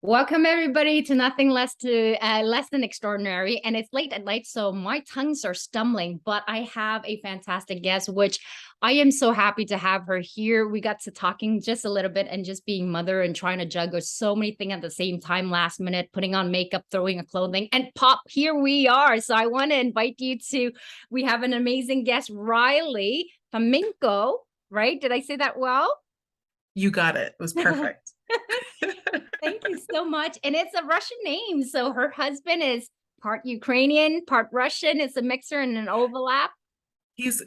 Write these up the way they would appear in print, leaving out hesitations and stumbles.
Welcome everybody to Nothing Less Than Extraordinary. And it's late at night, so my tongues are stumbling, but I have a fantastic guest, which I am so happy to have her here. We got to talking just a little bit and just being mother and trying to juggle so many things at the same time, last minute, putting on makeup, throwing a clothing, and pop, here we are. So I want to invite you to, we have an amazing guest, Ryleigh Klimenko, right? Did I say that well? You got it. It was perfect. Thank you so much. And it's a Russian name. So her husband is part Ukrainian, part Russian. It's a mixer and an overlap. He's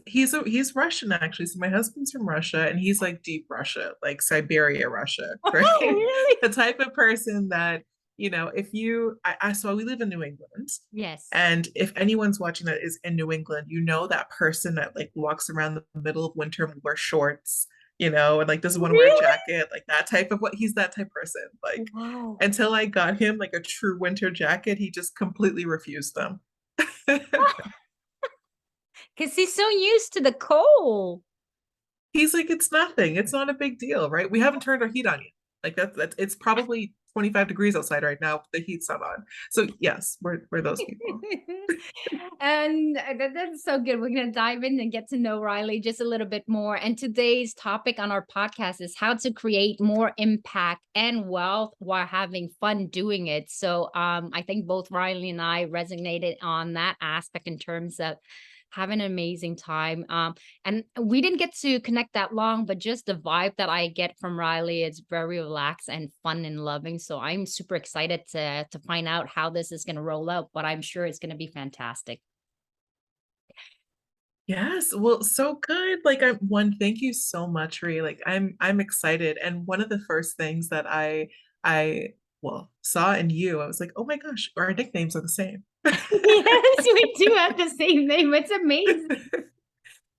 Russian actually. So my husband's from Russia and he's like deep Russia, like Siberia, Russia, right? Oh, really? The type of person that, if you so we live in New England. Yes. And if anyone's watching that is in New England, you know that person that like walks around the middle of winter and wears shorts, and like doesn't want to wear a Really? jacket, like that type of he's that type of person. Like Wow. until I got him like a true winter jacket, he just completely refused them. Because he's so used to the cold. He's like, it's nothing. It's not a big deal, right? We haven't turned our heat on yet. Like that's it's probably 25 degrees outside right now. The heat's not on. So yes, we're those people. And that's so good. We're going to dive in and get to know Ryleigh just a little bit more. And today's topic on our podcast is how to create more impact and wealth while having fun doing it. So I think both Ryleigh and I resonated on that aspect in terms of having an amazing time. And we didn't get to connect that long, but just the vibe that I get from Ryleigh, it's very relaxed and fun and loving. So I'm super excited to find out how this is going to roll out, but I'm sure it's going to be fantastic. Yes, well, so good. Like thank you so much, Ree. Like I'm excited. And one of the first things that I saw in you, I was like, oh my gosh, our nicknames are the same. Yes, we do have the same name. It's amazing.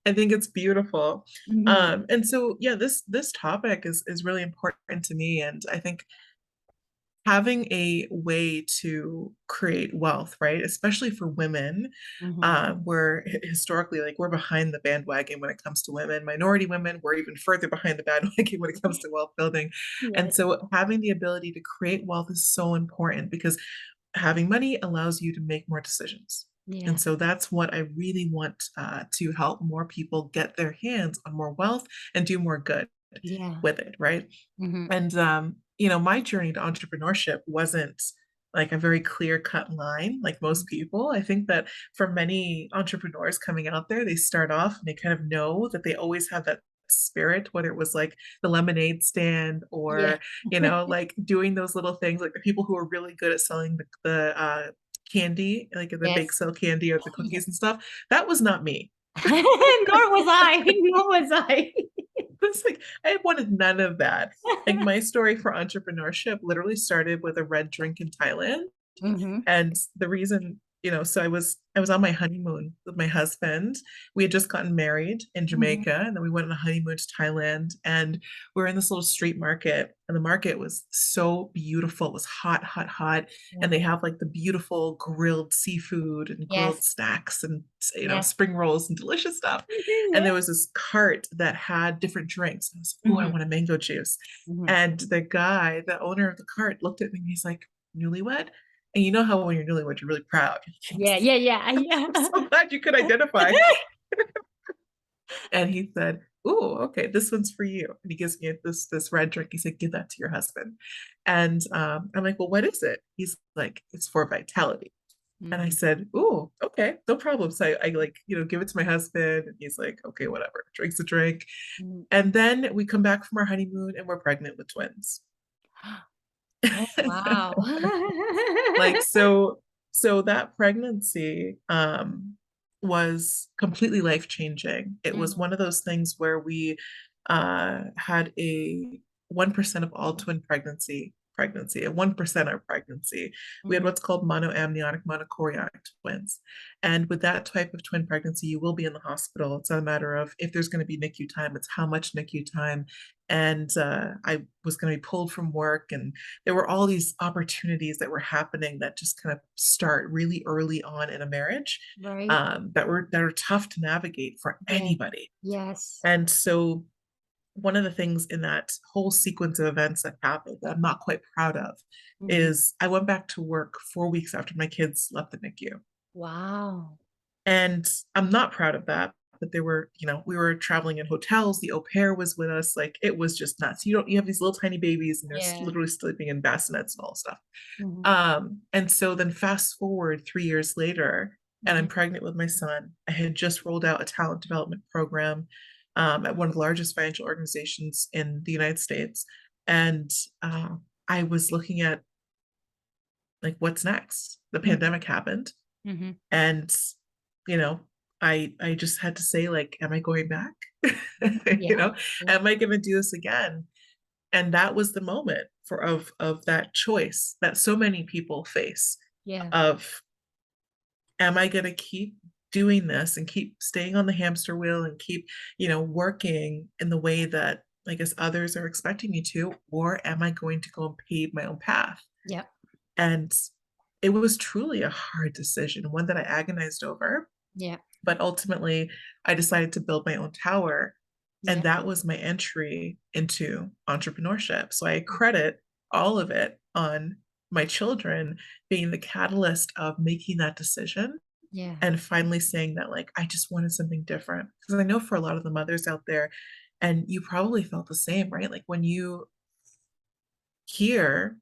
I think it's beautiful. Mhm. And so yeah, this topic is really important to me. And I think having a way to create wealth, right? Especially for women, Mhm. we're historically like we're behind the bandwagon when it comes to women. Minority women, we're even further behind the bandwagon when it comes to wealth building. And Yes. so having the ability to create wealth is so important because having money allows you to make more decisions. And Yes. so that's what I really want to help more people get their hands on more wealth and do more good Yeah. with it, right? Mhm. And my journey to entrepreneurship wasn't like a very clear cut line like most people. I think that for many entrepreneurs coming out there, they start off and they kind of know that they always have that spirit, whether it was like the lemonade stand Yeah. or, like doing those little things, like the people who are really good at selling the candy, like the bake Yes. sale candy or the Yeah. cookies and stuff. That was not me. Nor was I. Nor was I. It's like I wanted none of that. Like my story for entrepreneurship literally started with a red drink in Thailand. Mhm. And the reason, so I was on my honeymoon with my husband. We had just gotten married in Mhm. Jamaica, and then we went on a honeymoon to Thailand. And we were in this little street market, and the market was so beautiful. It was hot, hot, hot. And they Yeah. have like the beautiful grilled seafood and grilled Yes. snacks and Yes. spring rolls and delicious stuff. And there Yes. was this cart that had different drinks. I was, oh, I Mhm. want a mango juice. Mhm. And the guy, the owner of the cart, looked at me and he's like, newlywed? And you know how when you're newlywed, you're really proud. Yeah, yeah, yeah, I'm yeah. so glad you could identify. And he said, "Oh, okay, this one's for you." And he gives me this red drink. He said, "Give that to your husband." And I'm like, "Well, what is it?" He's like, "It's for vitality." And I Mhm. said, "Oh, okay, no problem." So I like, give it to my husband, and he's like, "Okay, whatever." Drinks a drink. Mhm. And then we come back from our honeymoon and we're pregnant with twins. Oh, wow. Like so that pregnancy was completely life changing. It was Mhm. one of those things where we had a 1% of all twin pregnancy, a 1% of pregnancy. We had Mhm. what's called monoamniotic monochorionic twins. And with that type of twin pregnancy, you will be in the hospital. It's not a matter of if there's going to be NICU time, it's how much NICU time. And I was going to be pulled from work, and there were all these opportunities that were happening that just kind of start really early on in a marriage, Right. that are tough to navigate for Yes. anybody. Yes. And so one of the things in that whole sequence of events that happened that I'm not quite proud of Mhm. is I went back to work 4 weeks after my kids left the NICU. Wow. And I'm not proud of that. But there were, we were traveling in hotels. The au pair was with us. Like it was just nuts. You have these little tiny babies and they're Yeah. literally sleeping in bassinets and all stuff. Mhm. And so then fast forward 3 years later, and I'm Mhm. pregnant with my son. I had just rolled out a talent development program at one of the largest financial organizations in the United States. And uh, I was looking at like what's next. The Mhm. pandemic happened, Mhm. and you know, I just had to say like, am I going back? you Yeah. know, Yeah. am I going to do this again? And that was the moment of that choice that so many people face Yeah. of, am I going to keep doing this and keep staying on the hamster wheel and keep, working in the way that I guess others are expecting me to, or am I going to go and pave my own path? Yeah. And it was truly a hard decision, one that I agonized over. Yeah. But ultimately, I decided to build my own tower. And Yeah. that was my entry into entrepreneurship. So I credit all of it on my children being the catalyst of making that decision Yeah. and finally saying that, like, I just wanted something different. Because I know for a lot of the mothers out there, and you probably felt the same, right? Like hear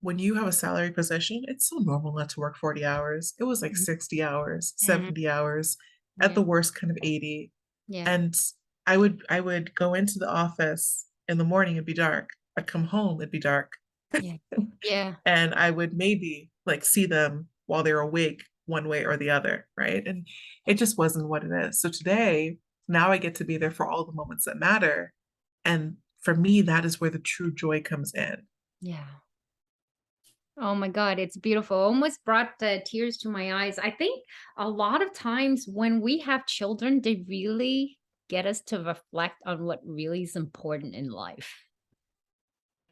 when you have a salary position, it's so normal not to work 40 hours. It was like Mhm. 60 hours, Mhm. 70 hours, at Yeah. the worst, kind of 80. Yeah. And I would go into the office in the morning, it'd be dark. I'd come home, it'd be dark. Yeah. Yeah. And I would maybe like see them while they're awake one way or the other, right? And it just wasn't what it is. So today, now I get to be there for all the moments that matter. And for me, that is where the true joy comes in. Yeah. Oh my God, it's beautiful. Almost brought the tears to my eyes. I think a lot of times when we have children, they really get us to reflect on what really is important in life.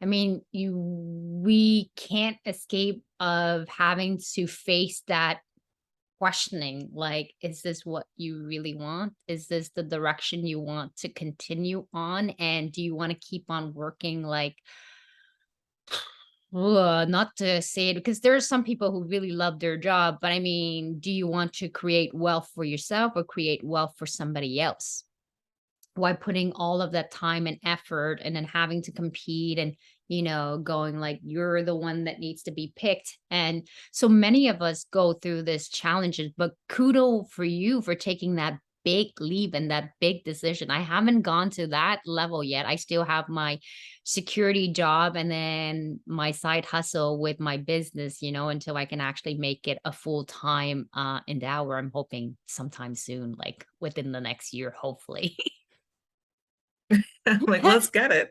I mean, we can't escape of having to face that questioning, like, is this what you really want? Is this the direction you want to continue on? And do you want to keep on working like not to say it because there are some people who really love their job, but I mean, do you want to create wealth for yourself or create wealth for somebody else? Why putting all of that time and effort and then having to compete and, going like you're the one that needs to be picked. And so many of us go through this challenges, but kudo for you for taking that big leap and that big decision. I haven't gone to that level yet. I still have my security job and then my side hustle with my business, until I can actually make it a full-time endeavor. I'm hoping sometime soon, like within the next year, hopefully. I'm like, let's get it.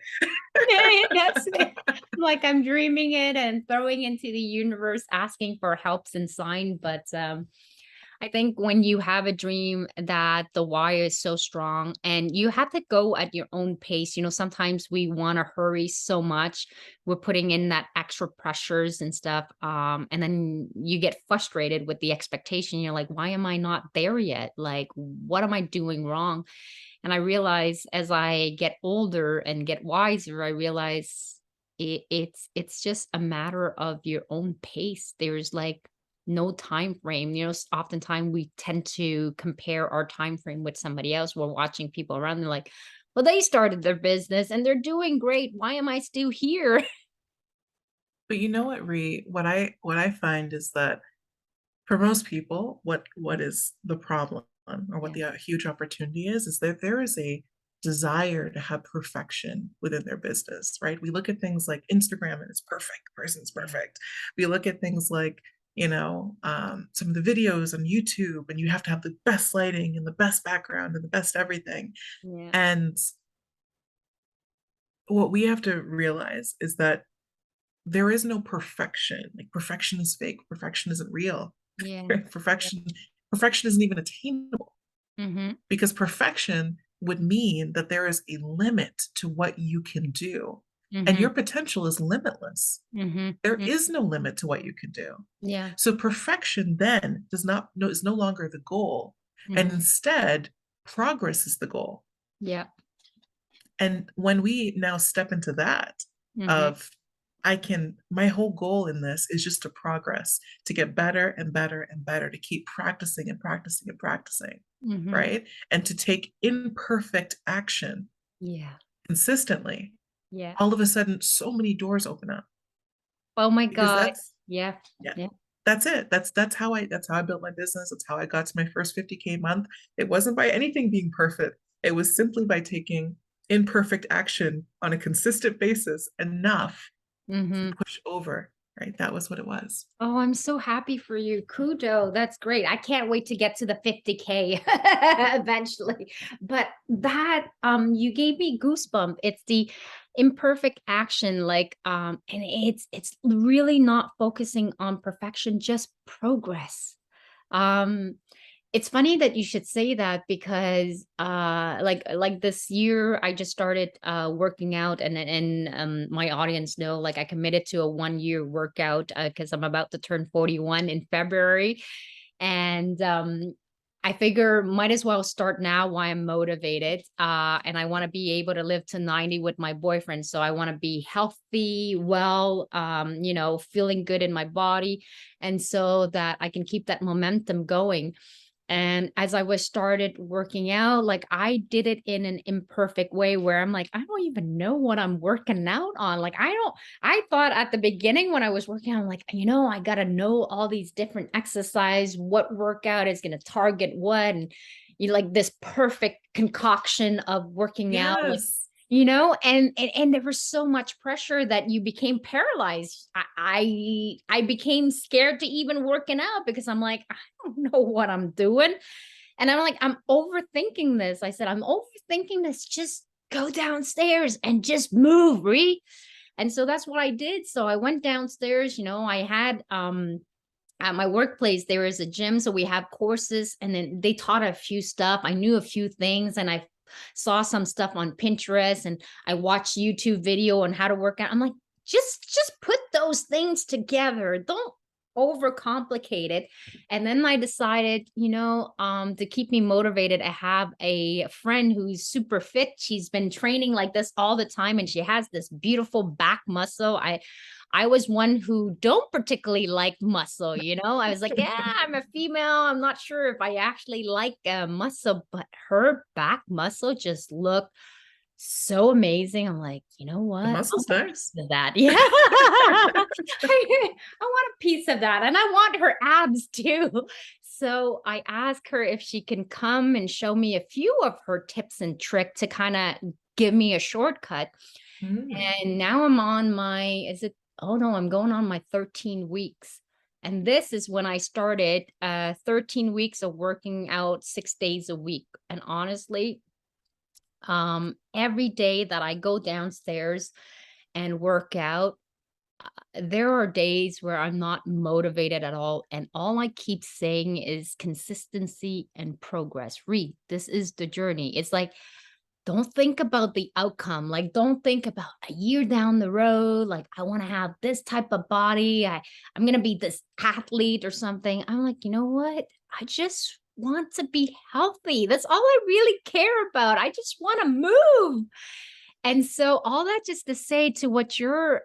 Yeah, yeah, that's it. Like, I'm dreaming it and throwing into the universe, asking for helps and sign, but, I think when you have a dream that the why is so strong and you have to go at your own pace, sometimes we wanna hurry so much. We're putting in that extra pressures and stuff, and then you get frustrated with the expectation. You're like, "Why am I not there yet? Like, what am I doing wrong?" And I realize as I get older and get wiser, I realize it's just a matter of your own pace. There's like no time frame. Oftentimes we tend to compare our time frame with somebody else. We're watching people around. They're like, well, they started their business and they're doing great. Why am I still here? But you know what, Ree? What I find is that for most people, what is the problem or what Yeah. the huge opportunity is that there is a desire to have perfection within their business, right? We look at things like Instagram and it's perfect, the person's Yeah. perfect. We look at things like, some of the videos on YouTube, and you have to have the best lighting and the best background and the best everything. Yeah. And what we have to realize is that there is no perfection. Like perfection is fake, perfection isn't real. Yeah. Right? Yeah. Perfection isn't even attainable Mm-hmm. because perfection would mean that there is a limit to what you can do. And Mm-hmm. your potential is limitless. There Mm-hmm. is no limit to what you can do. Yeah. So perfection then does not no is no longer the goal. And Mm-hmm. instead, progress is the goal. Yeah. And when we now step into that Mhm. of my whole goal in this is just to progress, to get better and better and better, to keep practicing and practicing and practicing, Mhm. right? And to take imperfect action Yeah. consistently, Yeah. all of a sudden so many doors open up Oh my because God. Yeah. yeah, Yeah. that's it. That's how I built my business. That's how I got to my first 50K month. It wasn't by anything being perfect. It was simply by taking imperfect action on a consistent basis enough to Mhm. push over, right? That was what it was. Oh, I'm so happy for you. Kudo. That's great. I can't wait to get to the 50K eventually. But that you gave me goosebump. It's the imperfect action, like and it's really not focusing on perfection, just progress. Um it's funny that you should say that because like this year I just started working out, and my audience know, like, I committed to a 1 year workout because I'm about to turn 41 in February. And I figure might as well start now while I'm motivated. And I want to be able to live to 90 with my boyfriend. So I want to be healthy, well, feeling good in my body. And so that I can keep that momentum going. And as I was started working out, like, I did it in an imperfect way where I'm like, I don't even know what I'm working out on. Like, I thought at the beginning when I was working out, I'm like, I got to know all these different exercise, what workout is going to target what. And you like this perfect concoction of working out. Like, Yes. and there was so much pressure that you became paralyzed. I became scared to even working out because I'm like, I don't know what I'm doing. And I'm like, I'm overthinking this. I said, I'm overthinking this. Just go downstairs and just move, Ree. And so that's what I did. So I went downstairs. I had at my workplace there is a gym, so we have courses, and then they taught a few stuff. I knew a few things, and I saw some stuff on Pinterest, and I watched YouTube video on how to work out. I'm like, just put those things together. Don't overcomplicate it. And then I decided, to keep me motivated, I have a friend who's super fit. She's been training like this all the time, and she has this beautiful back muscle. I was one who don't particularly like muscle, I was like, yeah, I'm a female. I'm not sure if I actually like muscle, but her back muscle just looked so amazing. I'm like, you know The what? I muscle's want a nice. piece of that. Yeah. I want a piece of that. And I want her abs too. So I asked her if she can come and show me a few of her tips and tricks to kind of give me a shortcut. Mm. And now I'm on oh no, I'm going on my 13 weeks. And this is when I started 13 weeks of working out 6 days a week. And honestly, every day that I go downstairs and work out, there are days where I'm not motivated at all. And all I keep saying is consistency and progress. Read, this is the journey. It's like, don't think about the outcome. Like, don't think about a year down the road. Like, I want to have this type of body. I'm going to be this athlete or something. I'm like, you know what? I just want to be healthy. That's all I really care about. I just want to move. And so all that just to say to what you're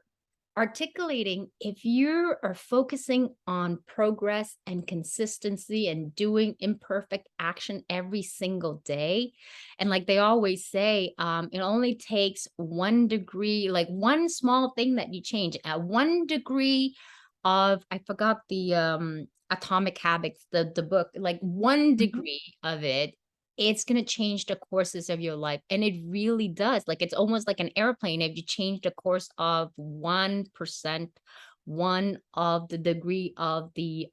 articulating, if you are focusing on progress and consistency and doing imperfect action every single day, and like they always say, it only takes 1 degree, like one small thing that you change at 1 degree of, I forgot the Atomic Habits, the book, like one Mhm. degree of it, it's going to change the courses of your life. And it really does. Like, it's almost like an airplane. If you change the course of 1%, one of the degree of the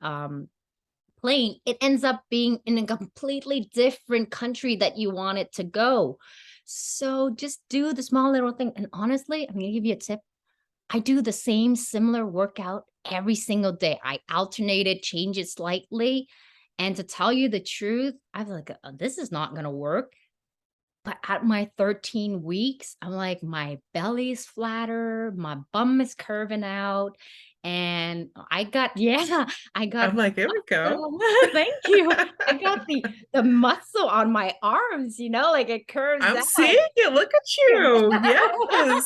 plane, it ends up being in a completely different country that you want it to go. So just do the small little thing. And honestly, I'm going to give you a tip. I do the same similar workout every single day. I alternate it, change it slightly. And to tell you the truth, I was like, this is not going to work. But at my 13 weeks, I'm like, my belly's flatter, my bum is curving out, and I got yeah, I got I'm like, there we go. muscle. Thank you. I got the muscle on my arms, like it curves I'm out. seeing it. Look at you. Yes. Before it was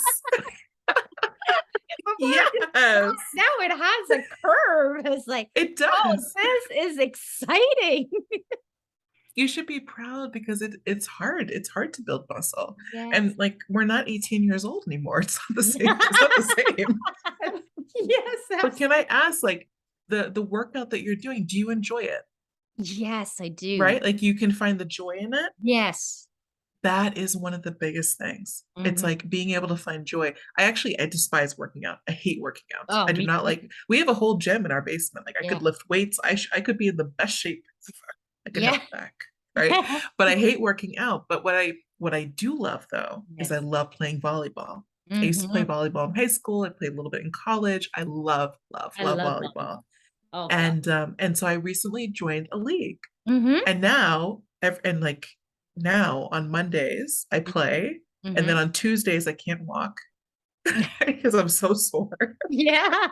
flat, Yes. now it has a curve. It's like, It oh, does. this is exciting. You should be proud because it's hard. It's hard to build muscle. Yes. And like we're not 18 years old anymore. It's not the same. It's not the same. Yes, But can absolutely. I ask, like, the workout that you're doing, do you enjoy it? Yes, I do. Right? Like you can find the joy in it. Yes. That is one of the biggest things. It's Mhm. like being able to find joy. I despise working out. I hate working out. Oh, I do me not too. like, we have a whole gym in our basement. Like I Yeah. could lift weights. I could be in the best shape I could Yeah. have back, right? But I hate working out. But what I do love though is I Yes. love playing volleyball. I used to play Mhm. volleyball in high school. I played a little bit in college. I love, love, I love love volleyball. volleyball. Oh god. And so I recently joined a league. Mhm. And now, and like now on Mondays, I play. And then Mhm. on Tuesdays, I can't walk because I'm so sore. Yeah.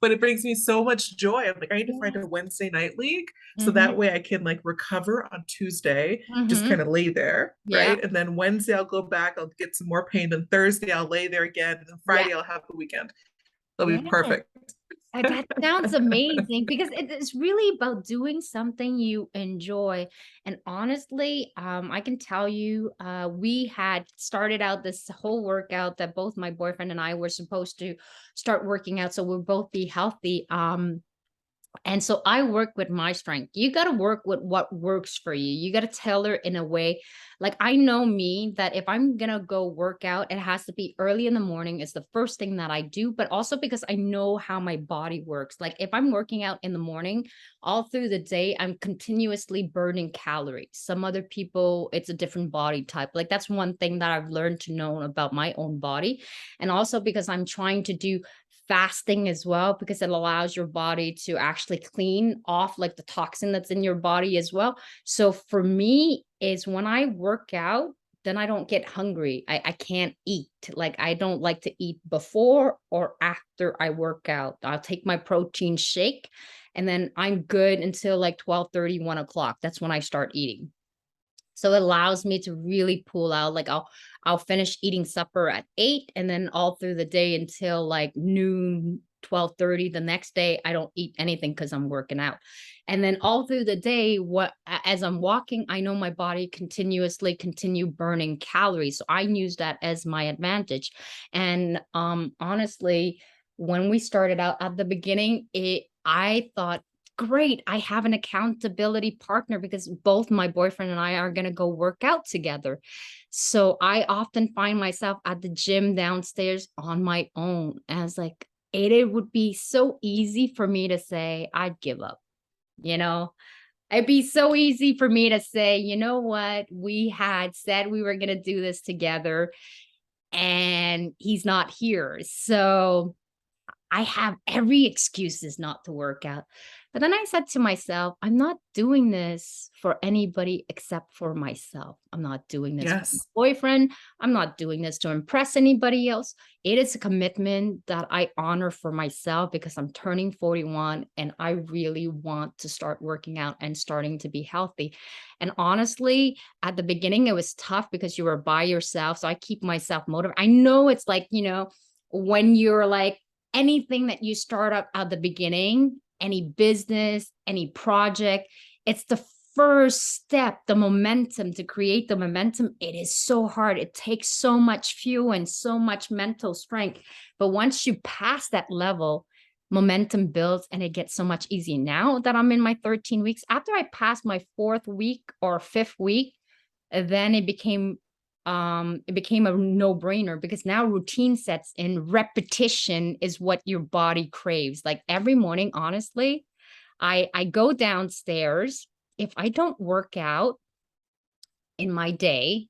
But it brings me so much joy. I'm like, I need to find Yes. a Wednesday night league so Mhm. that way I can like recover on Tuesday, just Mhm. kind of lay there, Yeah. right? And then Wednesday, I'll go back, I'll get some more pain. Then Thursday, I'll lay there again. And then Yeah. Friday, I'll have the weekend. It'll be Yeah. perfect. That sounds amazing because it is really about doing something you enjoy. And honestly, I can tell you, we had started out this whole workout that both my boyfriend and I were supposed to start working out so we'll both be healthy. And so I work with my strength. You got to work with what works for you. You got to tailor in a way. Like I know me that if I'm going to go work out, it has to be early in the morning. It's the first thing that I do, but also because I know how my body works. Like if I'm working out in the morning, all through the day, I'm continuously burning calories. Some other people, it's a different body type. Like that's one thing that I've learned to know about my own body. And also because I'm trying to do fasting as well because it allows your body to actually clean off like the toxin that's in your body as well. So for me is when I work out, then I don't get hungry. I can't eat. Like I don't like to eat before or after I work out. I'll take my protein shake and then I'm good until like 12:30, 1 o'clock. That's when I start eating. So it allows me to really pull out. Like I'll finish eating supper at 8 and then all through the day until like noon, 12:30 the next day, I don't eat anything because I'm working out. And then all through the day, as I'm walking, I know my body continuously continue burning calories. So I use that as my advantage. And honestly, when we started out at the beginning, it I thought great, I have an accountability partner because both my boyfriend and I are going to go work out together. So I often find myself at the gym downstairs on my own. And I was like, it would be so easy for me to say, I'd give up, you know? It'd be so easy for me to say, you know what? We had said we were going to do this together and he's not here. So I have every excuses not to work out. But then I said to myself, I'm not doing this for anybody except for myself. I'm not doing this for my Yes. boyfriend. I'm not doing this to impress anybody else. It is a commitment that I honor for myself because I'm turning 41 and I really want to start working out and starting to be healthy. And honestly, at the beginning, it was tough because you were by yourself. So I keep myself motivated. I know it's like, when you're like, anything that you start up at the beginning, any business, any project, it's the first step, the momentum to create the momentum. It is so hard. It takes so much fuel and so much mental strength. But once you pass that level, momentum builds and it gets so much easier. Now that I'm in my 13 weeks, after I passed my fourth week or fifth week, then it became a no-brainer because now routine sets in. Repetition is what your body craves. Like every morning, honestly, I go downstairs. If I don't work out in my day,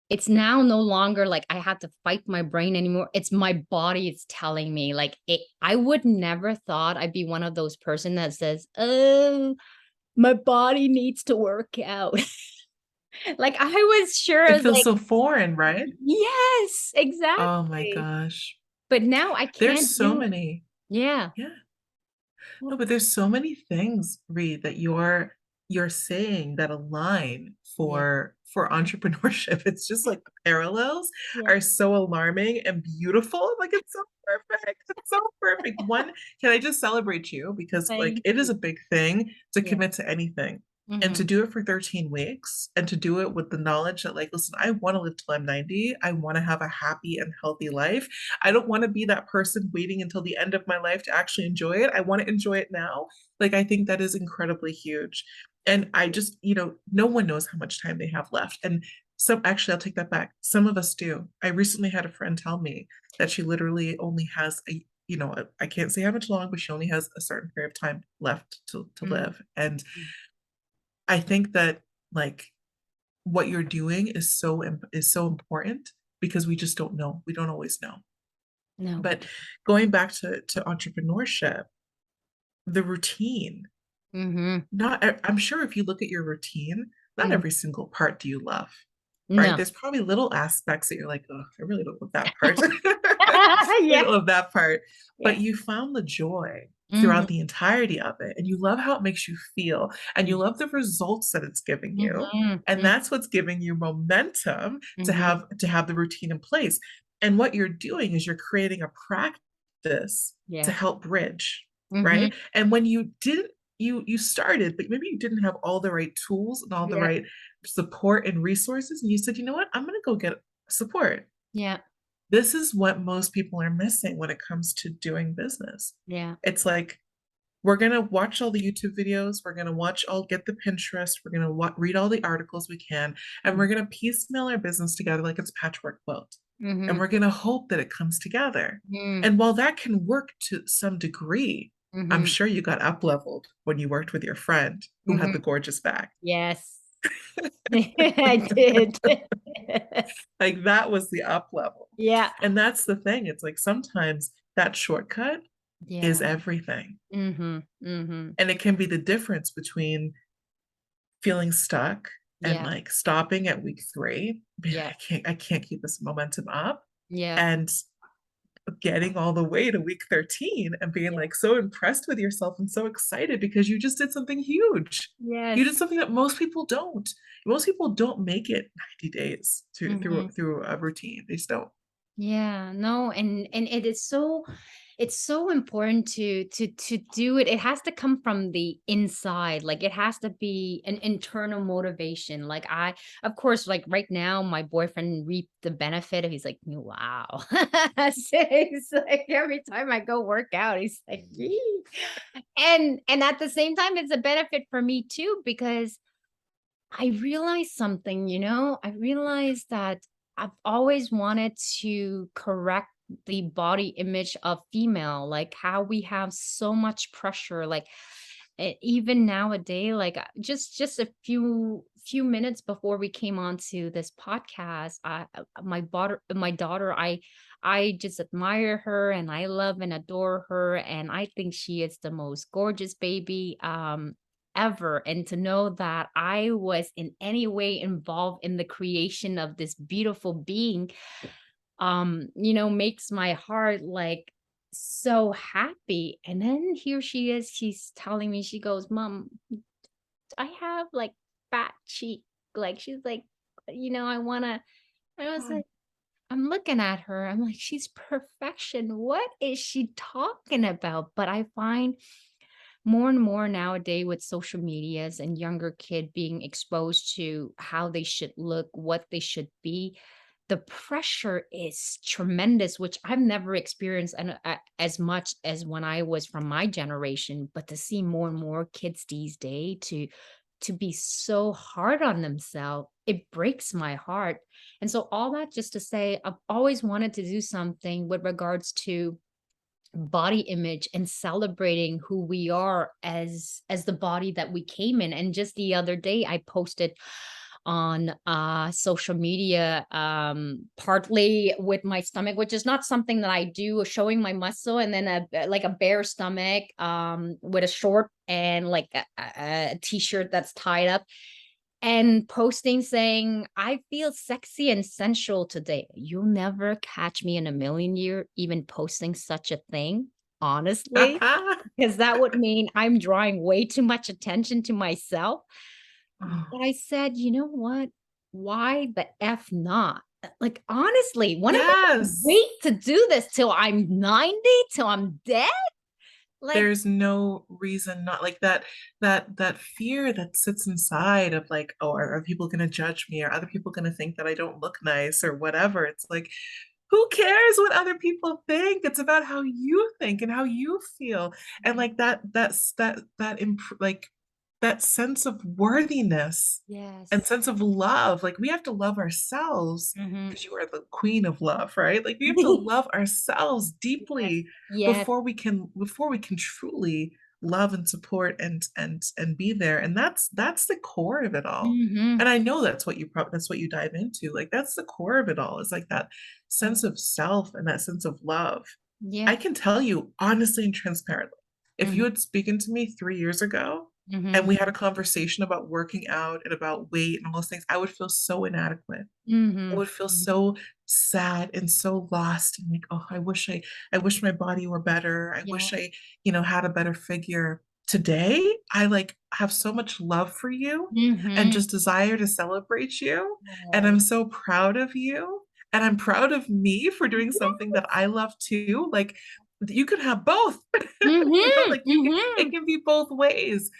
it's now no longer like I have to fight my brain anymore. It's my body is telling me like I would never thought I'd be one of those person that says, "Oh, my body needs to work out." Like I was It sure, feels like, so foreign, right? yes, Oh my exactly. gosh. But now I There's can't so do it. many. Yeah. Yeah. Well, No, but there's so many things, Reed, that you're saying that align yeah. for entrepreneurship. It's just like the parallels Yeah. are so alarming and beautiful. Like it's so perfect. It's so perfect. One, can I just celebrate you because like Thank it is you. a big thing to Yeah. commit to anything. And to Mm-hmm. do it for 13 weeks and to do it with the knowledge that, like, listen, I want to live till I'm 90. I want to have a happy and healthy life. I don't want to be that person waiting until the end of my life to actually enjoy it. I want to enjoy it now. Like, I think that is incredibly huge. And I just, no one knows how much time they have left. And some, actually, I'll take that back. Some of us do. I recently had a friend tell me that she literally only has I can't say how much long, but she only has a certain period of time left to Mm-hmm. live. And I think that, like, what you're doing is so important because we just don't know. We don't always know. No, we But do. going back to entrepreneurship, the routine, Mm-hmm. not I'm sure if you look at your routine, not Mm. every single part do you love, right? No. There's probably little aspects that you're like, oh, I really don't love that part. I Yeah. don't love that part. But Yeah. you found the joy Mm-hmm. throughout the entirety of it. And you love how it makes you feel. And you love the results that it's giving you. And Mm-hmm. that's what's giving you momentum Mm-hmm. to have the routine in place. And what you're doing is you're creating a practice to Yeah. help bridge, Mm-hmm. right? And when you didn't you started, but maybe you didn't have all the right tools and all the Yeah. right support and resources. And you said, you know what? I'm going to go get support. Yeah. This is what most people are missing when it comes to doing business. Yeah. It's like, we're going to watch all the YouTube videos. We're going to get the Pinterest. We're going to read all the articles we can. And we're going to piecemeal our business together like it's a patchwork quilt. And Mm-hmm. we're going to hope that it comes together. And while that can work to some degree, I'm Mm-hmm. sure you got up leveled when you worked with your friend who had Mm-hmm. the gorgeous back. Yes. I did. Like that was the up level. Yeah. And that's the thing. It's like sometimes that shortcut is Yeah. everything. Mm-hmm. Mm-hmm. And it can be the difference between feeling stuck and Yeah. like stopping at week 3, being like, Yeah. I can't keep this momentum up. Yeah. And getting all the way to week 13 and being Yeah. like so impressed with yourself and so excited because you just did something huge. You did Yes. something that most people don't. Most people don't make it 90 days Mm-hmm. through a routine. They just don't. Yeah, no, and it is so, it's so important to do it. It has to come from the inside. Like it has to be an internal motivation. Like I, of course, like right now, my boyfriend reaped the benefit of, he's like, wow. So he's like every time I go work out, he's like, "Yee." And at the same time, it's a benefit for me too, because I realized something, I realized that I've always wanted to correct the body image of female, like how we have so much pressure, like even nowadays, like just a few minutes before we came on to this podcast, my daughter, I just admire her and I love and adore her, and I think she is the most gorgeous baby ever. And to know that I was in any way involved in the creation of this beautiful being, makes my heart like so happy. And then here she is, she's telling me, she goes, Mom, I have like fat cheek. Like she's like, I wanna, I was Oh, like, I'm looking at her, I'm like, she's perfection. What is she talking about? But I find more and more nowadays with social medias and younger kid being exposed to how they should look, what they should be, the pressure is tremendous, which I've never experienced as much as when I was from my generation. But to see more and more kids these days to be so hard on themselves, it breaks my heart. And so all that just to say, I've always wanted to do something with regards to body image and celebrating who we are as the body that we came in. And just the other day I posted on social media, partly with my stomach, which is not something that I do, showing my muscle, and then like a bare stomach with a short and like a t-shirt that's tied up. and posting saying, "I feel sexy and sensual today." You'll never catch me in a million year even posting such a thing, honestly, because that would mean I'm drawing way too much attention to myself. Oh, But I said, "You know what? Why the F not?" Like, honestly, when am I gonna yes. wait to do this till I'm 90, till I'm dead? Like, There's no reason not like that fear that sits inside of like, oh, are people gonna judge me? Are other people gonna think that I don't look nice or whatever? It's like, who cares what other people think? It's about how you think and how you feel. And like like that sense of worthiness and yes. sense of love. Like we have to love ourselves Mhm. because you are the queen of love, right? Like we have to love ourselves Yes. deeply Yes. before we can truly love and support and be there. And that's the core of it all. Mhm. And I know that's what you dive into. Like that's the core of it all. Is like that sense of self and that sense of love. I Yeah. can tell you honestly and transparently, if you Mhm. had spoken to me 3 years ago and Mhm. we had a conversation about working out and about weight and all those things, I would feel so inadequate. I Mhm. would feel Mhm. so sad and so lost and like, oh, I wish my body were better. I Yeah. wish I, had a better figure. Today, I like have so much love for you and Mhm. just desire to celebrate you. And Yes. I'm so proud of you. And I'm proud of me for doing something that I love too. Like you can have both. Mhm. Like it Mhm. can be both ways.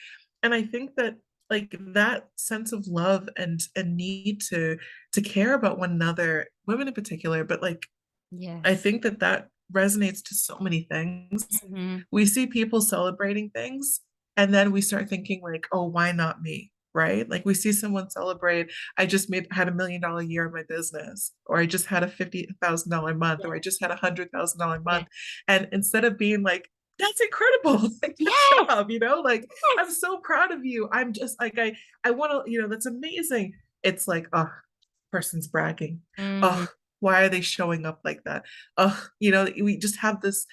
And I think that like that sense of love and need to care about one another, women in particular, but like I Yes. think that that resonates to so many things. Mhm. We see people celebrating things, and then we start thinking like, oh, why not me? Right? Like we see someone celebrate, I just had $1 million year in my business, or I just had a $50,000 month, or I Yeah. just had $100,000 Yeah. month. And instead of being like, that's incredible, like good Yes. job, like I'm Yes. so proud of you. I'm just like I want to, that's amazing. It's like, oh, person's bragging. Mhm. Oh, why are they showing up like that? Oh, we just have this.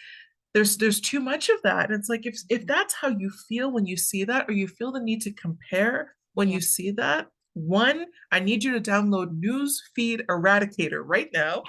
There's too much of that. And it's like if that's how you feel when you see that, or you feel the need to compare when Yeah. you see that, one, I need you to download News Feed Eradicator right now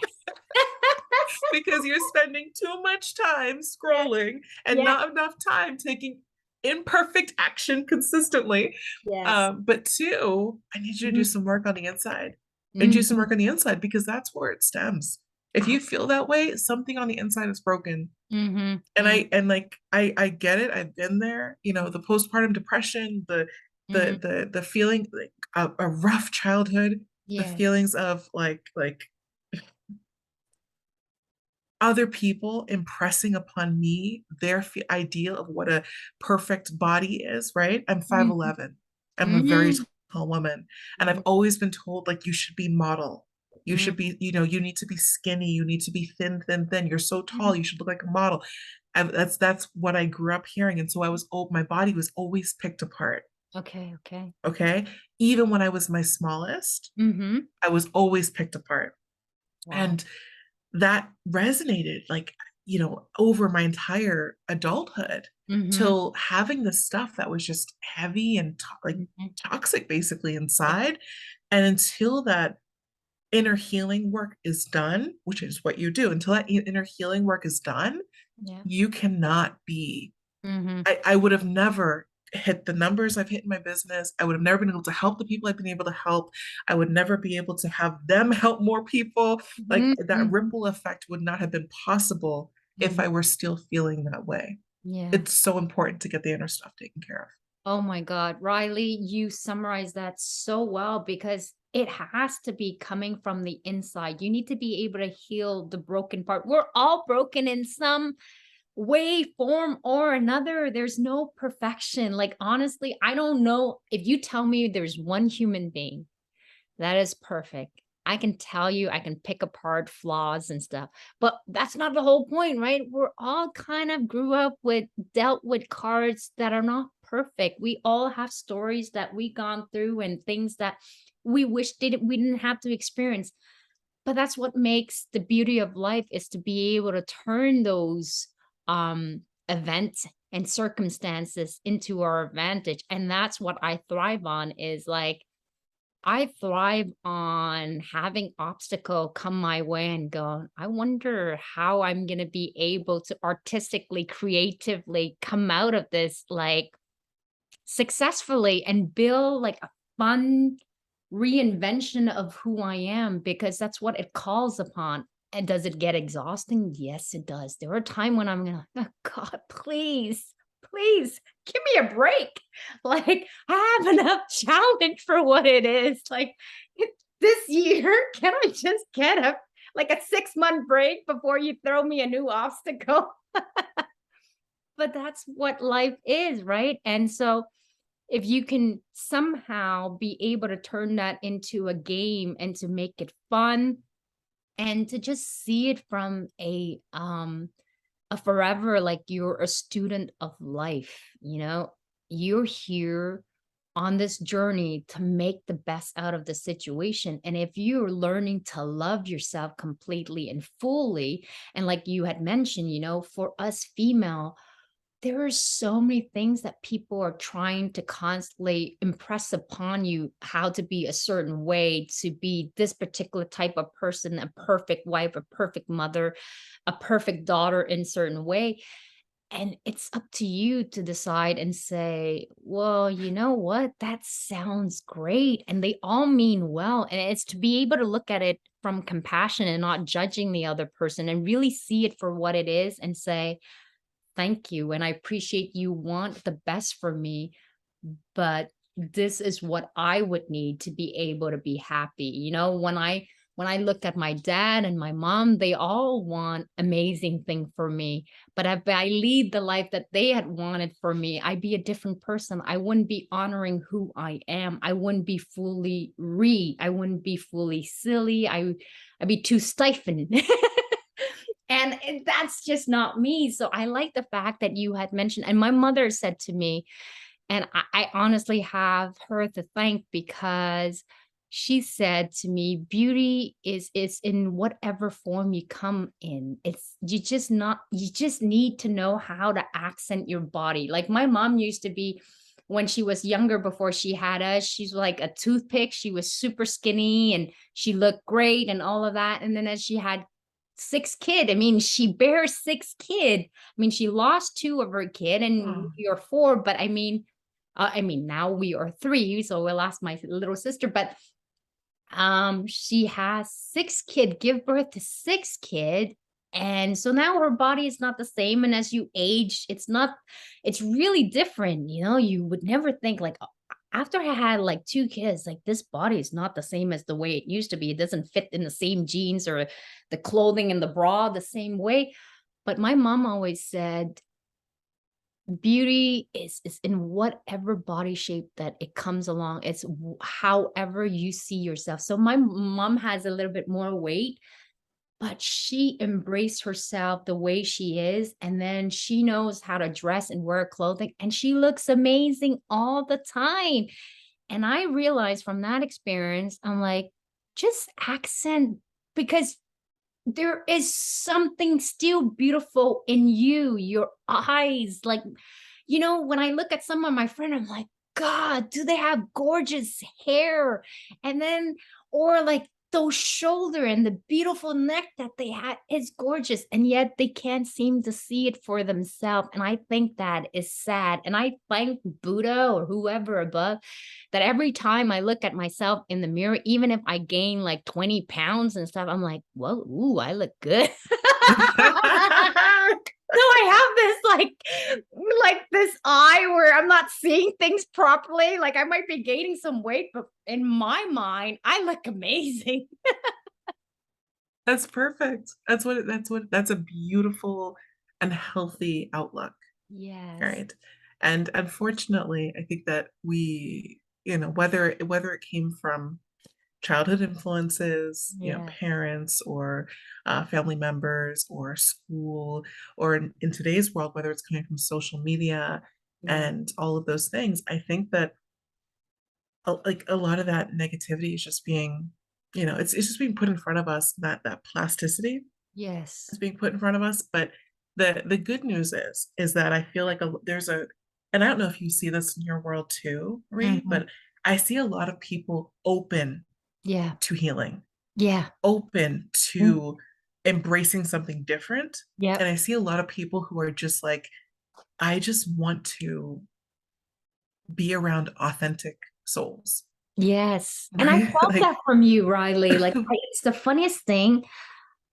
because you're spending too much time Yeah. scrolling and Yeah. not enough time taking imperfect action consistently. Yes. But two, I need you to do Mhm. some work on the inside and do some Mhm. work on the inside because that's where it stems. If you feel that way, something on the inside is broken. Mhm. And Mhm. I get it. I've been there. The postpartum depression, Mhm. the feeling like a rough childhood, the Yes. feelings of like other people impressing upon me their ideal of what a perfect body is, right? I'm Mhm. 5'11". I'm a very Mhm. tall woman. And I've Mhm. always been told, like, you should be model. You Mhm. should be, you need to be skinny. You need to be thin, thin, thin. You're so Mhm. tall. You should look like a model. That's what I grew up hearing. And so my body was always picked apart. Okay, okay. Okay. Even when I was my smallest, Mhm. I was always picked apart. Wow. And that resonated like over my entire adulthood Mhm. till having this stuff that was just heavy and like Mhm. toxic basically Yeah. inside. And until that inner healing work is done, which is what you do, until that inner healing work is done, Yeah. you cannot be. Mhm. I would have never hit the numbers I've hit in my business. I would have never been able to help the people I've been able to help. I would never be able to have them help more people. Like Mhm. that Mhm. ripple effect would not have been possible if Mhm. I were still feeling that way. Yeah. It's so important to get the inner stuff taken care of. Oh my God, Ryleigh, you summarized that so well because it has to be coming from the inside. You need to be able to heal the broken part. We're all broken in some way, form, or another. There's no perfection. Like, honestly, I don't know if you tell me there's one human being that is perfect. I can tell you, I can pick apart flaws and stuff, but that's not the whole point, right? We're all kind of grew up with, dealt with cards that are not perfect. We all have stories that we gone through and things that we wish we didn't have to experience. But that's what makes the beauty of life is to be able to turn those events and circumstances into our advantage. And that's what I thrive on is like I thrive on having obstacle come my way and go, I wonder how I'm going to be able to artistically, creatively come out of this like successfully and build like a fun reinvention of who I am because that's what it calls upon. And does it get exhausting? Yes, it does. There are times when I'm gonna, oh God, please, please give me a break. Like I have enough challenge for what it is. Like this year, can I just get like a 6-month break before you throw me a new obstacle? But that's what life is, right? And so if you can somehow be able to turn that into a game and to make it fun and to just see it from a forever, like you're a student of life, you're here on this journey to make the best out of the situation. And if you're learning to love yourself completely and fully, and like you had mentioned, for us female, there are so many things that people are trying to constantly impress upon you how to be a certain way, to be this particular type of person, a perfect wife, a perfect mother, a perfect daughter in certain way. And it's up to you to decide and say, well, you know what? That sounds great. And they all mean well. And it's to be able to look at it from compassion and not judging the other person and really see it for what it is and say, thank you. And I appreciate you want the best for me, but this is what I would need to be able to be happy. When I look at my dad and my mom, they all want amazing thing for me. But if I lead the life that they had wanted for me, I'd be a different person. I wouldn't be honoring who I am. I wouldn't be fully I wouldn't be fully silly. I'd be too stifling. And that's just not me. So I like the fact that you had mentioned, and my mother said to me, and I honestly have her to thank because she said to me, beauty is in whatever form you come in. It's you just need to know how to accent your body. Like my mom used to be when she was younger before she had us, she's like a toothpick. She was super skinny and she looked great and all of that. And then as she had 6 kid. I mean, she bears 6 kid. I mean, she lost 2 of her kid and Oh, we are 4, but I mean, now we are 3, so we lost my little sister, but she has 6 kid, give birth to 6 kid. And so now her body is not the same. And as you age, it's really different. You would never think like after I had like 2 kids, like this body is not the same as the way it used to be. It doesn't fit in the same jeans or the clothing and the bra the same way. But my mom always said, beauty is in whatever body shape that it comes along. It's however you see yourself. So my mom has a little bit more weight, but she embraced herself the way she is. And then she knows how to dress and wear clothing, and she looks amazing all the time. And I realized from that experience, I'm like, just accent, because there is something still beautiful in you, your eyes. Like, when I look at some of my friends, I'm like, God, do they have gorgeous hair? And then, or like those shoulder and the beautiful neck that they had is gorgeous. And yet they can't seem to see it for themselves. And I think that is sad. And I thank Buddha or whoever above that every time I look at myself in the mirror, even if I gain like 20 pounds and stuff, I'm like, whoa, ooh, I look good. So I have this like this eye where I'm not seeing things properly. Like I might be gaining some weight, but in my mind, I look amazing. that's perfect. That's a beautiful and healthy outlook. Yes. Right. And unfortunately, I think that whether it came from childhood influences, Yeah. parents or family members or school, or in today's world, whether it's coming from social media Yeah. and all of those things, I think that like a lot of that negativity is just being, it's just being put in front of us, that plasticity Yes. is being put in front of us. But the good news is that I feel like there's a, and I don't know if you see this in your world too, Ree, Mhm. but I see a lot of people open Yeah. to healing, Yeah. open Mm. to embracing something different. And Yep. I see a lot of people who are just like, I just want to be around authentic souls, Yes. And I right? felt Like, that from you, Ryleigh. Like it's the funniest thing.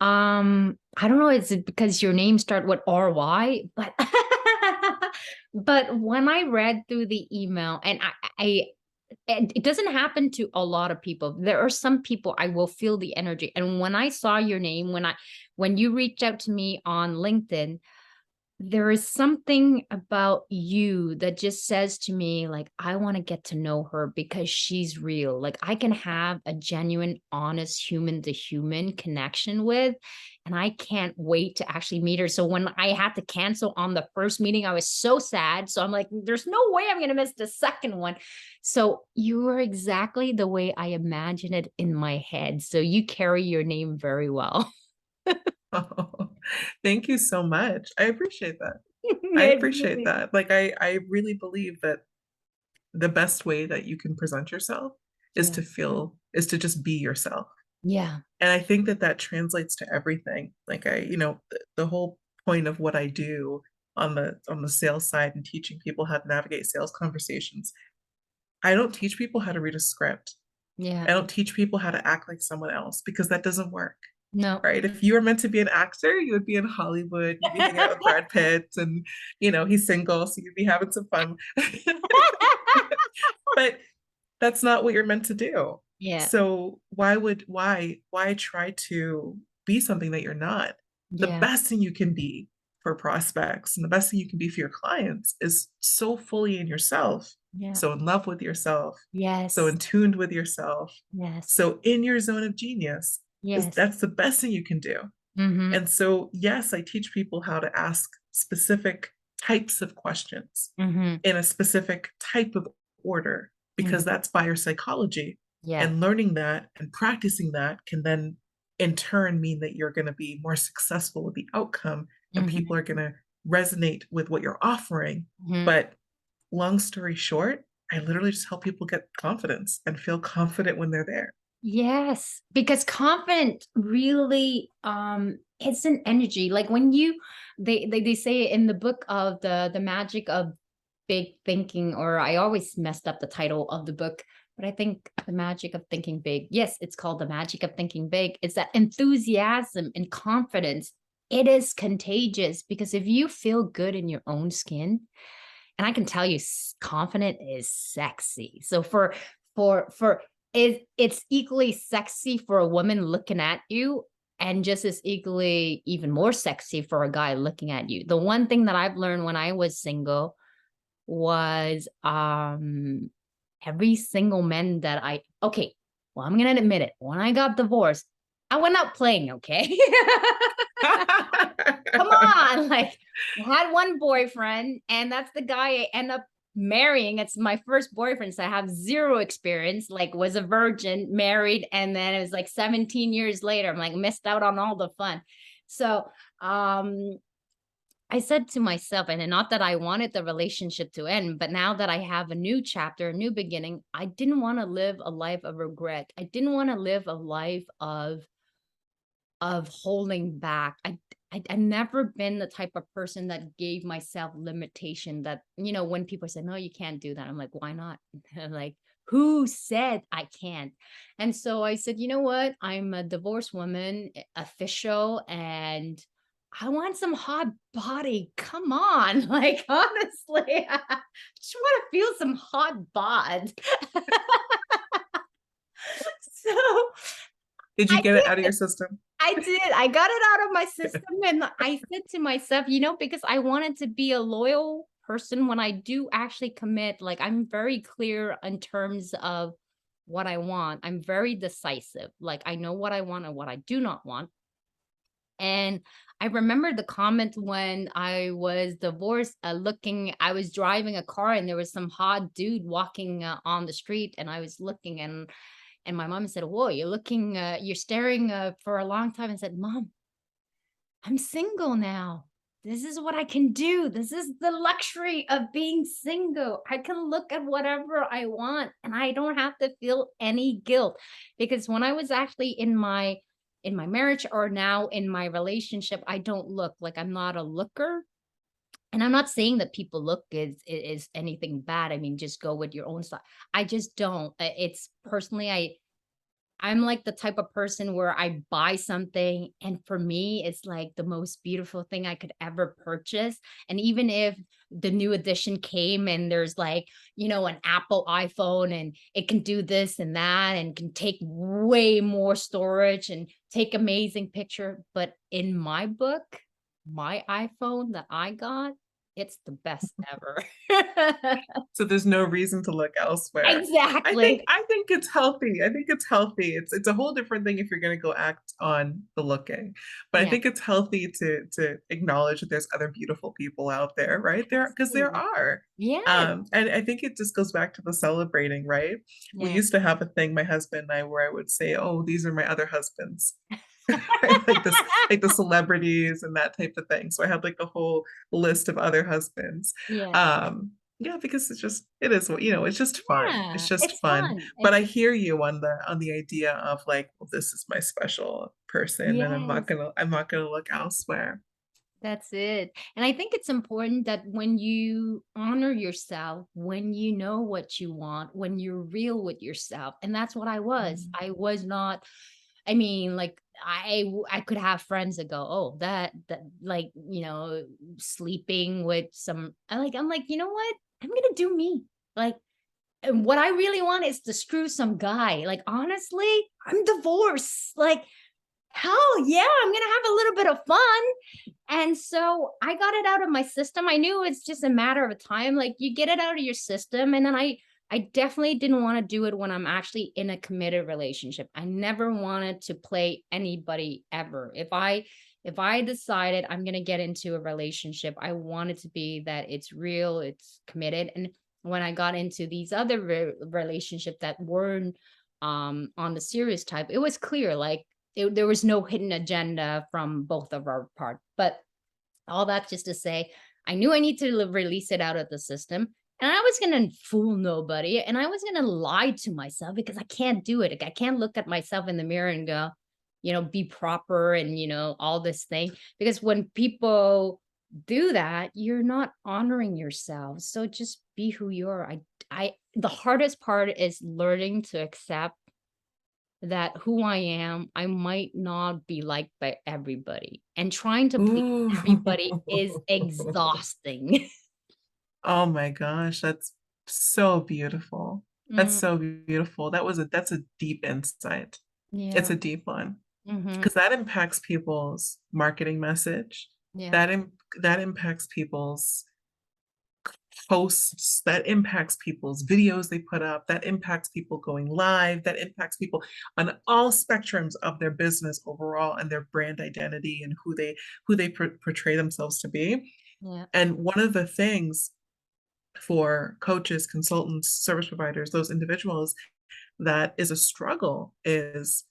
I don't know, is it because your name start with RY? But but when I read through the email, and and it doesn't happen to a lot of people. There are some people I will feel the energy. And when I saw your name, when you reached out to me on LinkedIn, there is something about you that just says to me, like, I want to get to know her because she's real. Like, I can have a genuine, honest human to human connection with, and I can't wait to actually meet her. So, when I had to cancel on the first meeting, I was so sad. So, I'm like, there's no way I'm going to miss the second one. So, you are exactly the way I imagine it in my head. So, you carry your name very well. oh, thank you so much. I appreciate that. I It appreciate really, that. Like, I really believe that the best way that you can present yourself yeah. is to just be yourself. Yeah. And I think that that translates to everything. Like the whole point of what I do on the sales side and teaching people how to navigate sales conversations, I don't teach people how to read a script. Yeah. I don't teach people how to act like someone else because that doesn't work, No. right? If you were meant to be an actor, you would be in Hollywood, you'd be hanging out with Brad Pitt, and he's single, so you'd be having some fun. But that's not what you're meant to do. Yeah. So why try to be something that you're not? The Yeah. best thing you can be for prospects and the best thing you can be for your clients is so fully in yourself, Yeah. so in love with yourself, so Yes. in tuned with yourself, Yes. so in your zone of genius is Yes. that's the best thing you can do. Mm-hmm. And so yes, I teach people how to ask specific types of questions Mm-hmm. in a specific type of order because Mm-hmm. that's buyer psychology. Yeah. And learning that and practicing that can then in turn mean that you're going to be more successful with the outcome and Mm-hmm. people are going to resonate with what you're offering. Mm-hmm. But long story short, I literally just help people get confidence and feel confident when they're there. Yes. Because confident really it's an energy. Like when you they say in the book of the magic of big thinking, or I always messed up the title of the book, but I think the magic of thinking big. Yes, it's called the magic of thinking big. It's that enthusiasm and confidence. It is contagious because if you feel good in your own skin, and I can tell you, confident is sexy. So for it's equally sexy for a woman looking at you, and just as equally even more sexy for a guy looking at you. The one thing that I've learned when I was single was every single man that I okay, well, I'm gonna admit it. When I got divorced, I went out playing, okay? Come on, like I had one boyfriend, and that's the guy I end up marrying. It's my first boyfriend, so I have zero experience. Like, was a virgin, married, and then it was like 17 years later. I'm like missed out on all the fun. So, I said to myself, and not that I wanted the relationship to end, but now that I have a new chapter, a new beginning, I didn't want to live a life of regret. I didn't want to live a life of holding back. I never been the type of person that gave myself limitation that, when people say, no, you can't do that. I'm like, why not? They're like, who said I can't? And so I said, you know what? I'm a divorced woman, official, and I want some hot body. Come on. Like, honestly, I just want to feel some hot bod. So Did you I get it out of your system? I did. I got it out of my system, and I said to myself, because I wanted to be a loyal person when I do actually commit, like I'm very clear in terms of what I want. I'm very decisive. Like I know what I want and what I do not want. And I remember the comment when I was divorced, I was driving a car and there was some hot dude walking on the street, and I was looking, and my mom said, "Whoa, you're looking, you're staring for a long time." I said, "Mom, I'm single now. this is what I can do. This is the luxury of being single. I can look at whatever I want and I don't have to feel any guilt. Because when I was actually in my marriage or now in my relationship, I don't look like I'm not a looker. And I'm not saying that people look is anything bad. I mean, just go with your own style. I just don't. It's personally, I'm like the type of person where I buy something and for me, it's like the most beautiful thing I could ever purchase. And even if the new edition came and there's like, an Apple iPhone and it can do this and that and can take way more storage and take amazing picture. But in my book, my iPhone that I got, it's the best ever. So there's no reason to look elsewhere. Exactly. I think it's healthy. I think it's healthy. It's a whole different thing if you're going to go act on the looking. But I Yeah. think it's healthy to acknowledge that there's other beautiful people out there, right? There, because there Absolutely. are. Yes. And I think it just goes back to the celebrating, right? We Yeah. used to have a thing, my husband and I, where I would say, "Oh, these are my other husbands." Right? Like the celebrities and that type of thing. So I had like a whole list of other husbands. Yeah. Yeah, because it is what, it's just fun. It's Yeah, just it's fun. fun. But It's I hear you on the idea of like, well, this is my special person and yes, I'm not gonna look elsewhere. that's it. And I think it's important that when you honor yourself, when you know what you want, when you're real with yourself, and that's what I was. Mm. I was not, I mean, like I could have friends that go, "Oh, that like, sleeping with some," I'm like, "You know what? I'm gonna do me." Like, and what I really want is to screw some guy. Like, honestly, I'm divorced. Like, hell yeah, I'm gonna have a little bit of fun. And so I got it out of my system. I knew it's just a matter of time. Like you get it out of your system. And then I definitely didn't want to do it when I'm actually in a committed relationship. I never wanted to play anybody ever. If I decided I'm gonna get into a relationship, I want it to be that it's real, it's committed. And when I got into these other relationships that weren't on the serious type, it was clear like there was no hidden agenda from both of our part. But all that just to say, I knew I need to release it out of the system. And I was going to fool nobody. And I was going to lie to myself because I can't do it. Like, I can't look at myself in the mirror and go, be proper and, all this thing. Because when people do that, you're not honoring yourself. So just be who you are. The hardest part is learning to accept that who I am, I might not be liked by everybody, and trying to please Ooh. everybody is exhausting. Oh my gosh, that's so beautiful. That's Mm, so beautiful. That's a deep insight. It's yeah, a deep one mhm, because that impacts people's marketing message. yeah, That impacts people's posts, that impacts people's videos they put up, that impacts people going live, that impacts people on all spectrums of their business overall and their brand identity and who they portray themselves to be. yeah, And one of the things for coaches, consultants, service providers, those individuals that is a struggle is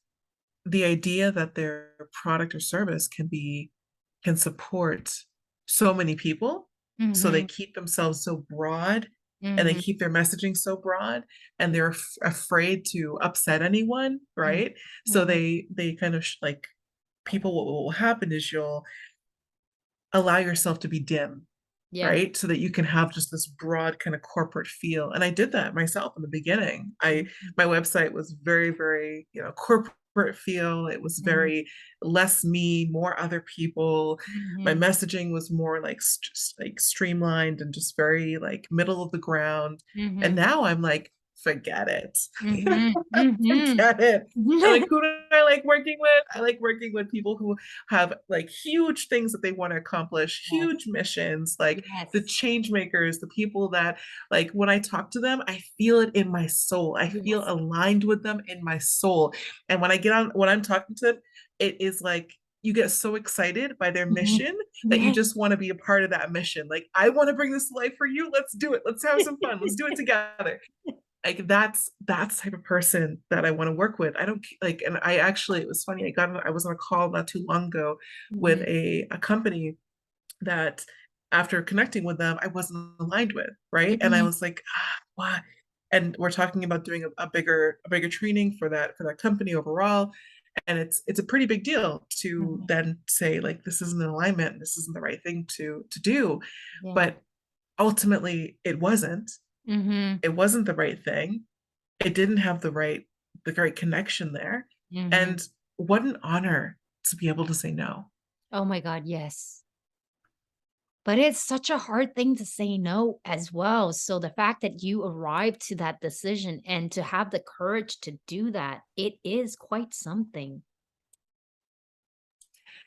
the idea that their product or service can support so many people. So they mhm, keep themselves so broad and they mhm, keep their messaging so broad and they're afraid to upset anyone, mhm, right? So mhm, they kind of like people, what will happen is you'll allow yourself to be dim, yeah, right? So that you can have just this broad kind of corporate feel. And I did that myself in the beginning. mhm, My website was very, very, corporate feel. It was mhm, very less me, more other people. My mhm, messaging was more like like streamlined and just very like middle of the ground. And mhm, now I'm like, forget it. mhm, mhm. Forget it. And like who do I like working with? I like working with people who have like huge things that they want to accomplish, huge Yes, missions, like the yes, change makers, the people that like when I talk to them, I feel it in my soul. I feel yes, aligned with them in my soul. And when I'm talking to them, it is like you get so excited by their mhm, mission that you yes. just want to be a part of that mission. Like, I want to bring this to life for you. Let's do it. Let's have some fun. Let's do it together. Like that's the type of person that I want to work with. I don't like, and I actually, it was funny. I was on a call not too long ago with Mhm, a company that after connecting with them, I wasn't aligned with, right? And I Mhm. was like, ah, why? And we're talking about doing a bigger training for that company overall. And it's a pretty big deal to Mhm. then say, like, this isn't in alignment, this isn't the right thing to do. Yeah. But ultimately it wasn't. Mhm. It wasn't the right thing. It didn't have the right connection there. Mhm. And what an honor to be able to say no. Oh my god, yes. But it's such a hard thing to say no as well. So the fact that you arrived to that decision and to have the courage to do that, it is quite something.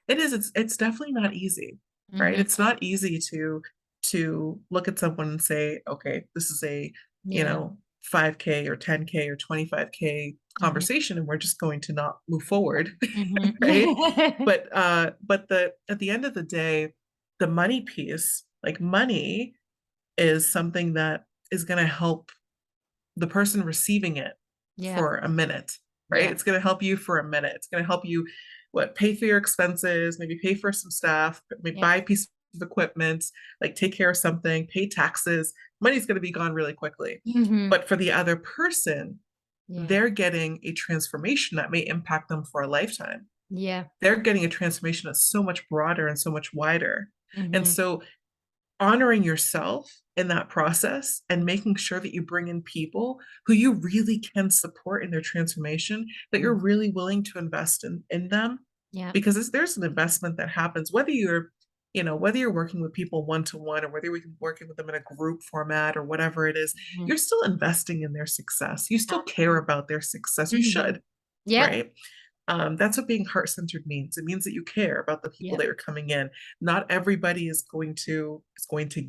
It is, it's definitely not easy, right? Mhm. It's not easy to look at someone and say, okay, this is a, Yeah. 5K or 10K or 25K Mhm. conversation, and we're just going to not move forward, Mhm. right? But the at the end of the day, the money piece, like money is something that is going to help the person receiving it Yeah. for a minute, right? Yeah. It's going to help you for a minute. It's going to help you, what, pay for your expenses, maybe pay for some stuff, maybe Yeah. buy a piece of equipment, like take care of something, pay taxes. Money's going to be gone really quickly. Mhm. But for the other person, Yeah. they're getting a transformation that may impact them for a lifetime. Yeah. They're getting a transformation that's so much broader and so much wider. And Mhm. so honoring yourself in that process and making sure that you bring in people who you really can support in their transformation, that you're Mhm. really willing to invest in them, Yeah. because there's an investment that happens whether you're working with people one to one, or whether you're working with them in a group format or whatever it is. Mhm. You're still investing in their success. You still care Absolutely. about their success. You Mhm. should, Yep. right? That's what being heart-centered means. It means that you care about the people Yep. that are coming in. Not everybody is going to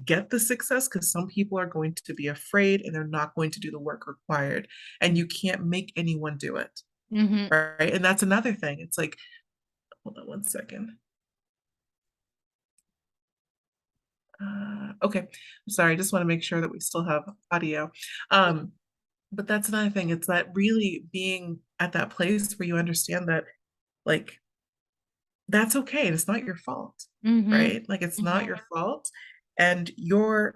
get the success, because some people are going to be afraid and they're not going to do the work required. And you can't make anyone do it, Mhm. right? And that's another thing. It's like, hold on one second. Okay, sorry. I just want to make sure that we still have audio. Um, but that's another thing. It's that really being at that place where you understand that, like, that's okay. And it's not your fault, Mhm. right? Like, it's not Mhm. your fault. And you're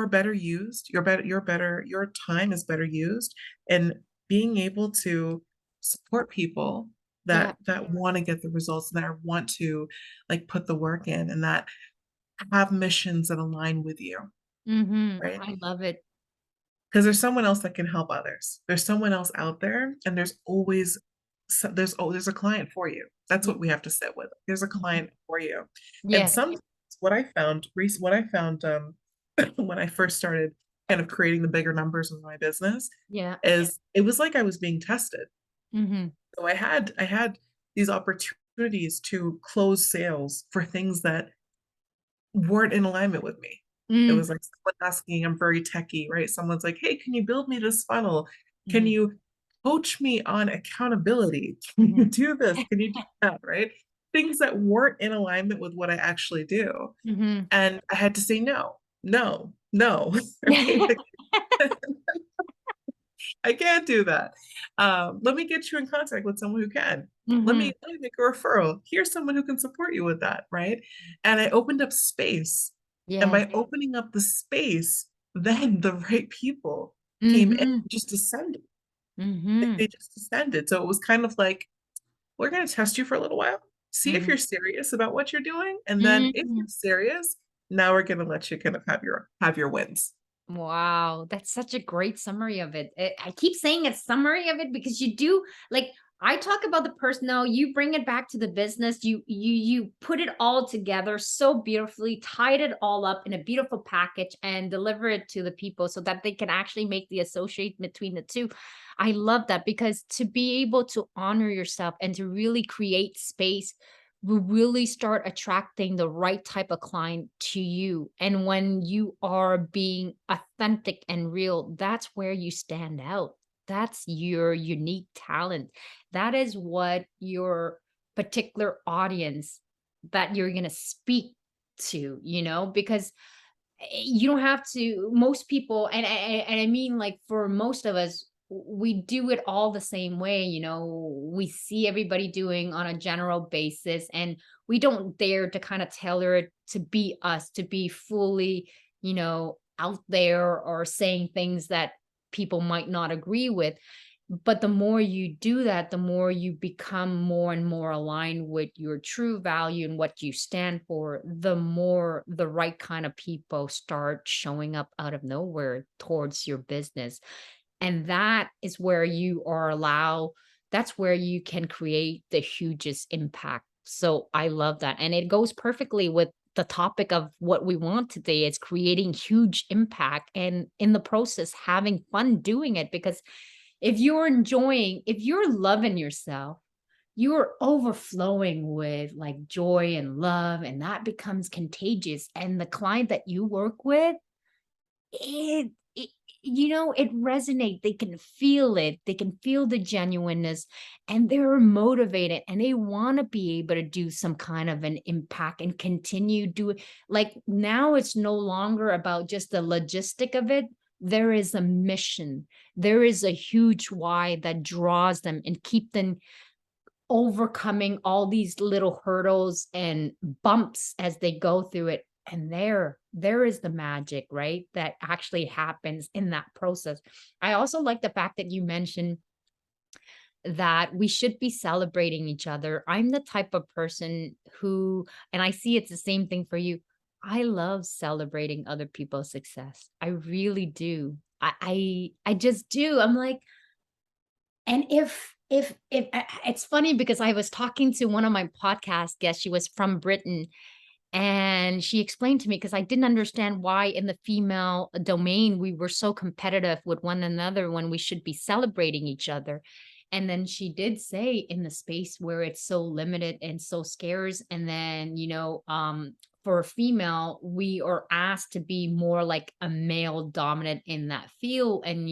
better used, your time is better used, and being able to support people Yeah. that want to get the results, and that want to, like, put the work in, and that have missions that align with you, Mhm. right? I love it. Because there's someone else that can help others. There's someone else out there, and there's always there's a client for you. That's Yeah. what we have to sit with. There's a Mhm. client for you. And Yes. sometimes what I found when I first started kind of creating the bigger numbers in my business, Yeah. is it was like I was being tested. Mhm. So I had these opportunities to close sales for things that weren't in alignment with me. It Mm. was like someone asking, I'm very techie, right? Someone's like, hey, can you build me this funnel? Can Mhm. you coach me on accountability? Can Mhm. you do this? Can you do that? Right? Things that weren't in alignment with what I actually do. Mhm. And I had to say no, no, no. Right? Like, I can't do that. Let me get you in contact with someone who can. Mhm. Let me make a referral. Here's someone who can support you with that, right? And I opened up space. And Yes. by opening up the space, then the right people came in, Mhm. just descended. Mhm. They just descended. So it was kind of like, we're going to test you for a little while, see if Mhm. you're serious about what you're doing, and then if you're Mhm. serious, now we're going to let you kind of have your wins. Wow, that's such a great summary of it. I keep saying a summary of it because you do like I talk about the personal, you bring it back to the business, you put it all together so beautifully, tied it all up in a beautiful package and deliver it to the people so that they can actually make the associate between the two. I love that because to be able to honor yourself and to really create space will really start attracting the right type of client to you. And when you are being authentic and real, that's where you stand out. That's your unique talent. That is what your particular audience that you're going to speak to, because you don't have to, most people, and I mean, like for most of us, we do it all the same way, we see everybody doing on a general basis, and we don't dare to kind of tailor it to be us, to be fully, out there or saying things that people might not agree with. But the more you do that, the more you become more and more aligned with your true value and what you stand for, the more the right kind of people start showing up out of nowhere towards your business. And that is where you are allowed, that's where you can create the hugest impact. So I love that. And it goes perfectly with the topic of what we want today is creating huge impact and in the process having fun doing it. Because if you're loving yourself, you're overflowing with like joy and love, and that becomes contagious. And the client that you work with, it it resonate, they can feel it, they can feel the genuineness, and they're motivated, and they wanna be able to do some kind of an impact and continue doing like, now it's no longer about just the logistic of it, there is a mission, there is a huge why that draws them and keep them overcoming all these little hurdles and bumps as they go through it. And there is the magic, right? That actually happens in that process. I also like the fact that you mentioned that we should be celebrating each other. I'm the type of person who, and I see it's the same thing for you. I love celebrating other people's success. I really do. I just do. I'm like, and if it's funny because I was talking to one of my podcast guests, she was from Britain, and she explained to me because I didn't understand why in the female domain we were so competitive with one another when we should be celebrating each other. And then she did say in the space where it's so limited and so scarce, and then, for a female, we are asked to be more like a male dominant in that field and,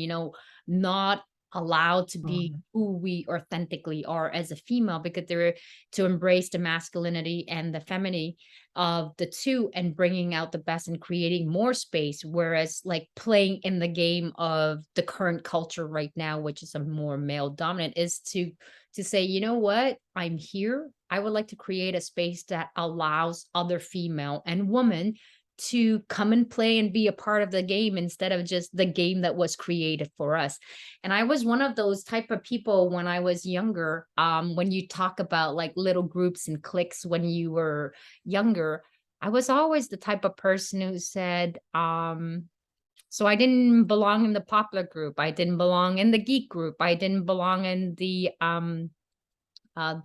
not allowed to be Mhm. who we authentically are as a female because they're to embrace the masculinity and the femininity of the two and bringing out the best and creating more space. Whereas, like playing in the game of the current culture right now, which is a more male dominant, is to say, you know what, I'm here. I would like to create a space that allows other female and woman to come and play and be a part of the game instead of just the game that was created for us. And I was one of those type of people when I was younger. When you talk about like little groups and cliques when you were younger, I was always the type of person who said, so I didn't belong in the popular group. I didn't belong in the geek group. I didn't belong in the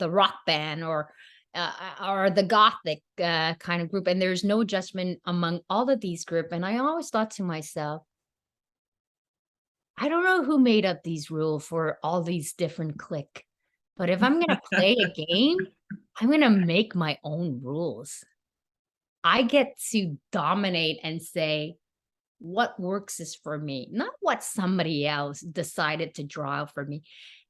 rock band or the gothic kind of group. And there's no judgment among all of these group. And I always thought to myself, I don't know who made up these rules for all these different clique, but if I'm gonna play a game, I'm gonna make my own rules. I get to dominate and say, what works is for me, not what somebody else decided to draw out for me.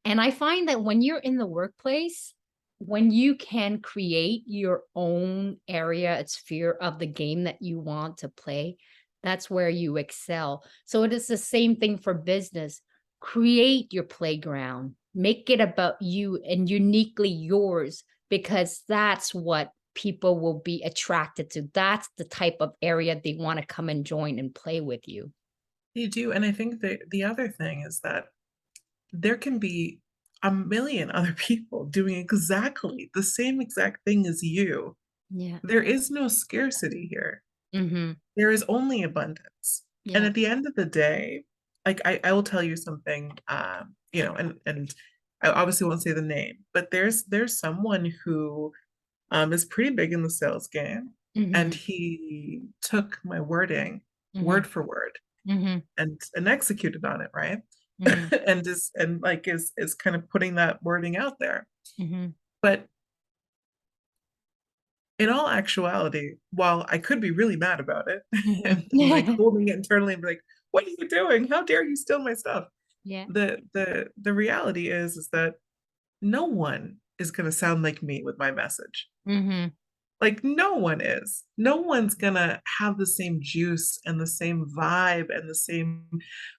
And I find that when you're in the workplace, when you can create your own area, a sphere of the game that you want to play, that's where you excel. So it is the same thing for business. Create your playground, make it about you and uniquely yours, because that's what people will be attracted to. That's the type of area they want to come and join and play with you. You do, and I think that the other thing is that there can be a million other people doing exactly the same exact thing as you. Yeah. There is no scarcity here. Mhm. There is only abundance. And Yeah. at the end of the day, like I will tell you something, and I obviously won't say the name, but there's someone who is pretty big in the sales game, and Mhm. he took my wording Mhm. word for word Mhm. and executed on it, right? Mhm. And like is kind of putting that wording out there. Mhm. But in all actuality, while I could be really mad about it Mhm. and like holding it internally and be like, what are you doing? How dare you steal my stuff? Yeah. The reality is that no one is gonna sound like me with my message. Mhm. Like no one is. No one's gonna have the same juice and the same vibe and the same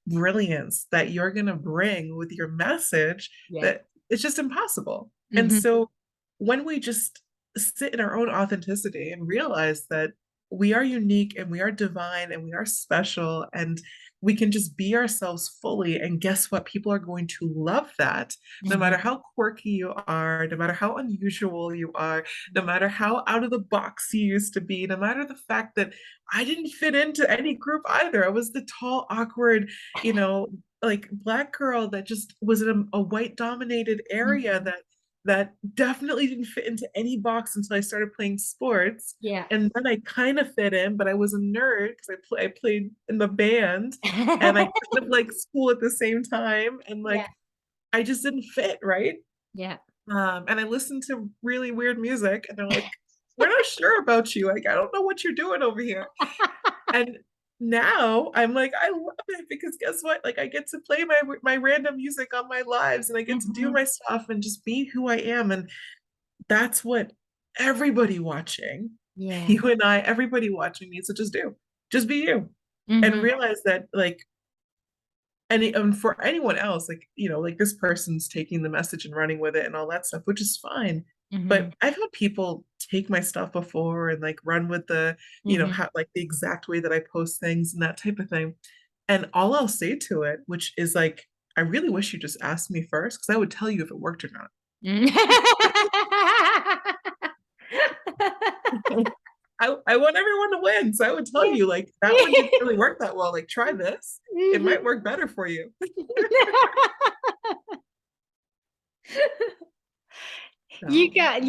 brilliance that you're gonna bring with your message, Yeah. that it's just impossible. And Hmm. so when we just sit in our own authenticity and realize that we are unique and we are divine and we are special and we can just be ourselves fully, and guess what? People are going to love that no matter Hmm. how quirky you are, no matter how unusual you are, no matter how out of the box you used to be, no matter the fact that I didn't fit into any group either. I was the tall, awkward, you know, like Black girl that just was in a white dominated area Hmm. that definitely didn't fit into any box until I started playing sports. Yeah. And then I kind of fit in, but I was a nerd because I played in the band and I kind of like school at the same time. And Yeah. like, I just didn't fit, right? Yeah. And I listened to really weird music, and they're like, "We're not sure about you. Like, I don't know what you're doing over here." And now I'm like, I love it because guess what? Like, I get to play my random music on my lives, and I get to do Hmm. my stuff and just be who I am. And that's what everybody watching, Yeah. you and I, everybody watching needs to just do. Just be you, and Hmm. realize that like and for anyone else, like, like this person's taking the message and running with it and all that stuff, which is fine. Hmm. But I've had people take my stuff before and like run with the, Hmm. how like the exact way that I post things and that type of thing. And all I'll say to it, which is like, I really wish you just asked me first because I would tell you if it worked or not. I want everyone to win. So I would tell Yeah. you, like, that one didn't really work that well. Like, try this. It Mhm. might work better for you. You So got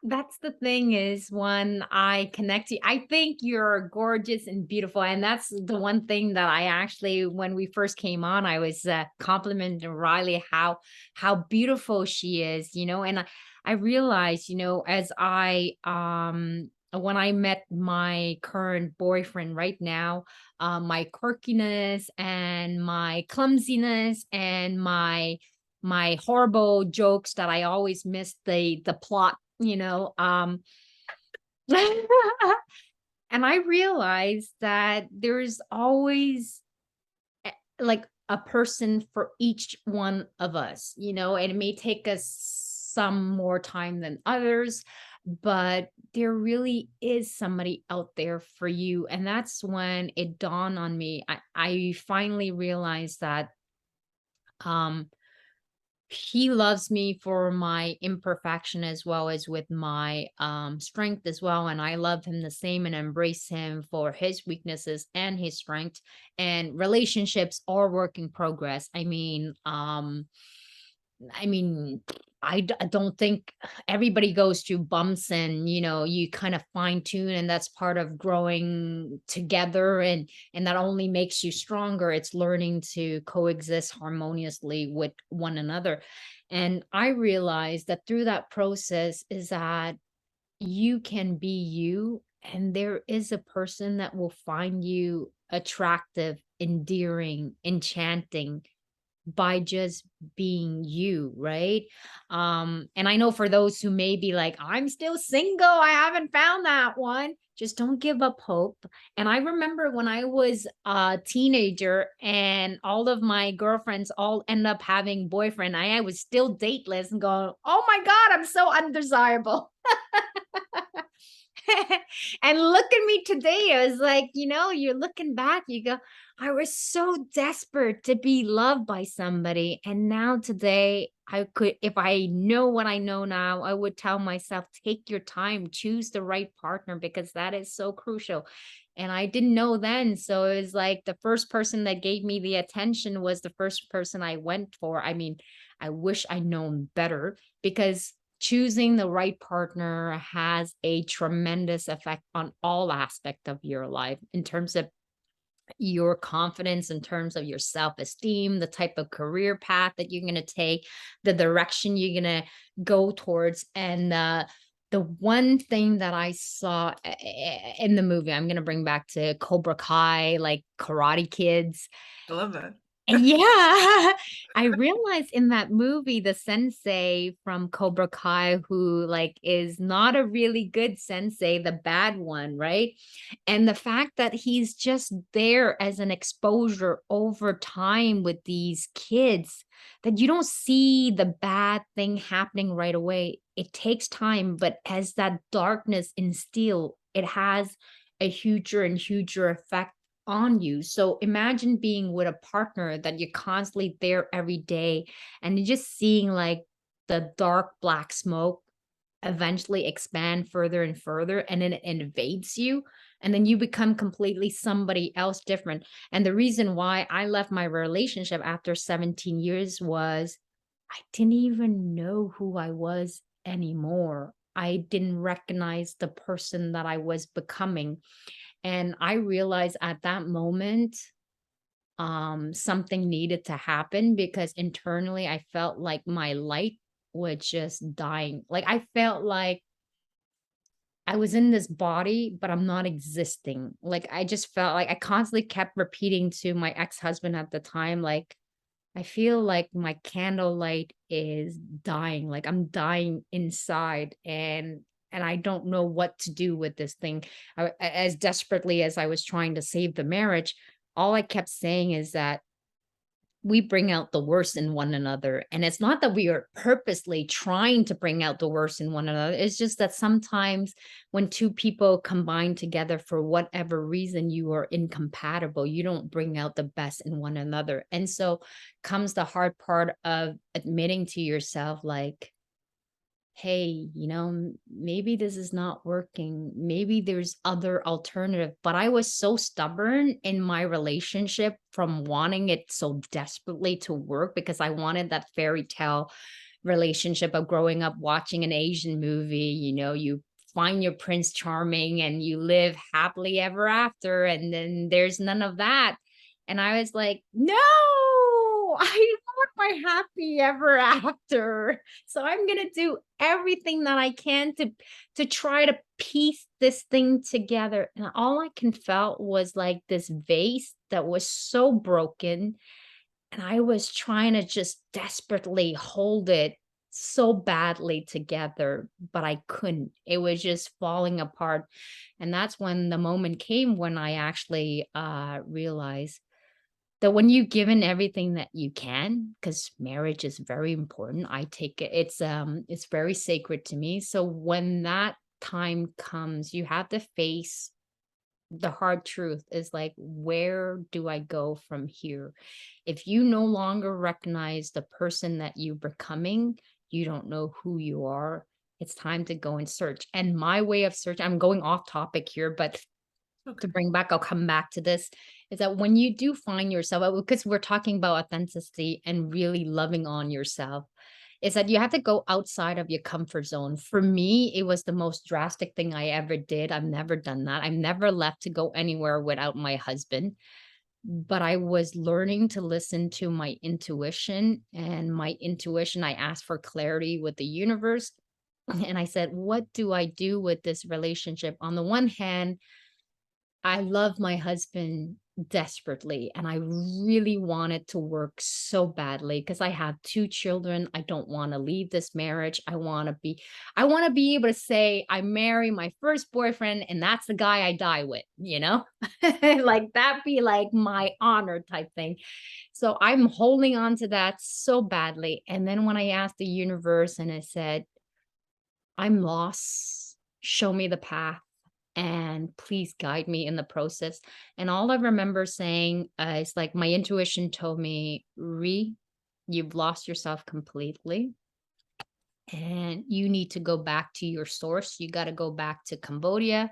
that's the thing is when I connect you, I think you're gorgeous and beautiful. And that's the one thing that I actually, when we first came on, I was complimenting Riley how beautiful she is, and I realized, as when I met my current boyfriend right now, my quirkiness and my clumsiness and my horrible jokes that I always missed the plot, and I realized that there's always like a person for each one of us, and it may take us some more time than others, but there really is somebody out there for you. And that's when it dawned on me. I finally realized that um he loves me for my imperfection as well as with my strength as well, and I love him the same and embrace him for his weaknesses and his strength. And relationships are work in progress. I mean, I don't think everybody goes through bumps, and you kind of fine tune, and that's part of growing together, and that only makes you stronger. It's learning to coexist harmoniously with one another. And I realized that through that process is that you can be you, and there is a person that will find you attractive, endearing, enchanting by just being you, right? And I know for those who may be like, I'm still single, I haven't found that one. Just don't give up hope. And I remember when I was a teenager and all of my girlfriends all end up having boyfriend, I was still dateless and going, oh my God, I'm so undesirable. And look at me today. I was like, you're looking back, you go, I was so desperate to be loved by somebody. And now today, I could, if I know what I know now, I would tell myself, take your time, choose the right partner because that is so crucial. And I didn't know then. So it was like the first person that gave me the attention was the first person I went for. I mean, I wish I'd known better because choosing the right partner has a tremendous effect on all aspect of your life in terms of your confidence, in terms of your self-esteem, the type of career path that you're going to take, the direction you're going to go towards. And the one thing that I saw in the movie, I'm going to bring back to Cobra Kai, like Karate Kids. I love that. Yeah, I realized in that movie, the sensei from Cobra Kai, who like is not a really good sensei, the bad one, right? And the fact that he's just there as an exposure over time with these kids, that you don't see the bad thing happening right away. It takes time, but as that darkness instill, it has a huger and huger effect on you. So imagine being with a partner that you're constantly there every day and you're just seeing like the dark black smoke eventually expand further and further, and then it invades you, and then you become completely somebody else different. And the reason why I left my relationship after 17 years was I didn't even know who I was anymore. I didn't recognize the person that I was becoming. And I realized at that moment, something needed to happen because internally I felt like my light was just dying. Like I felt like I was in this body, but I'm not existing. Like I just felt like I constantly kept repeating to my ex-husband at the time, like, I feel like my candlelight is dying. Like I'm dying inside and I don't know what to do with this thing. As desperately as I was trying to save the marriage, all I kept saying is that we bring out the worst in one another. And it's not that we are purposely trying to bring out the worst in one another. It's just that sometimes when two people combine together for whatever reason, you are incompatible. You don't bring out the best in one another. And so comes the hard part of admitting to yourself, like, hey, maybe this is not working. Maybe there's other alternative. But I was so stubborn in my relationship from wanting it so desperately to work because I wanted that fairy tale relationship of growing up watching an Asian movie. You find your prince charming and you live happily ever after. And then there's none of that. And I was like, no, I want my happy ever after. So I'm gonna do everything that I can to try to piece this thing together. And all I can felt was like this vase that was so broken. And I was trying to just desperately hold it so badly together, but I couldn't. It was just falling apart. And that's when the moment came when I actually realized that when you've given everything that you can, because marriage is very important, I take it, it's very sacred to me. So when that time comes, you have to face the hard truth is like, where do I go from here? If you no longer recognize the person that you're becoming, you don't know who you are. It's time to go and search. And my way of search, I'm going off topic here, but to Okay. bring back, I'll come back to this, is that when you do find yourself, because we're talking about authenticity and really loving on yourself, is that you have to go outside of your comfort zone. For me, it was the most drastic thing I ever did. I've never done that. I've never left to go anywhere without my husband. But I was learning to listen to my intuition. And my intuition, I asked for clarity with the universe. And I said, what do I do with this relationship? On the one hand, I love my husband desperately, and I really want it to work so badly because I have 2 children. I don't wanna leave this marriage. I wanna be able to say, "I marry my first boyfriend, and that's the guy I die with," you know? Like, that be, like, my honor type thing. So, I'm holding on to that so badly, and then when I asked the universe and I said, "I'm lost. Show me the path and please guide me in the process." And all I remember saying is like my intuition told me, you've lost yourself completely and you need to go back to your source. You got to go back to Cambodia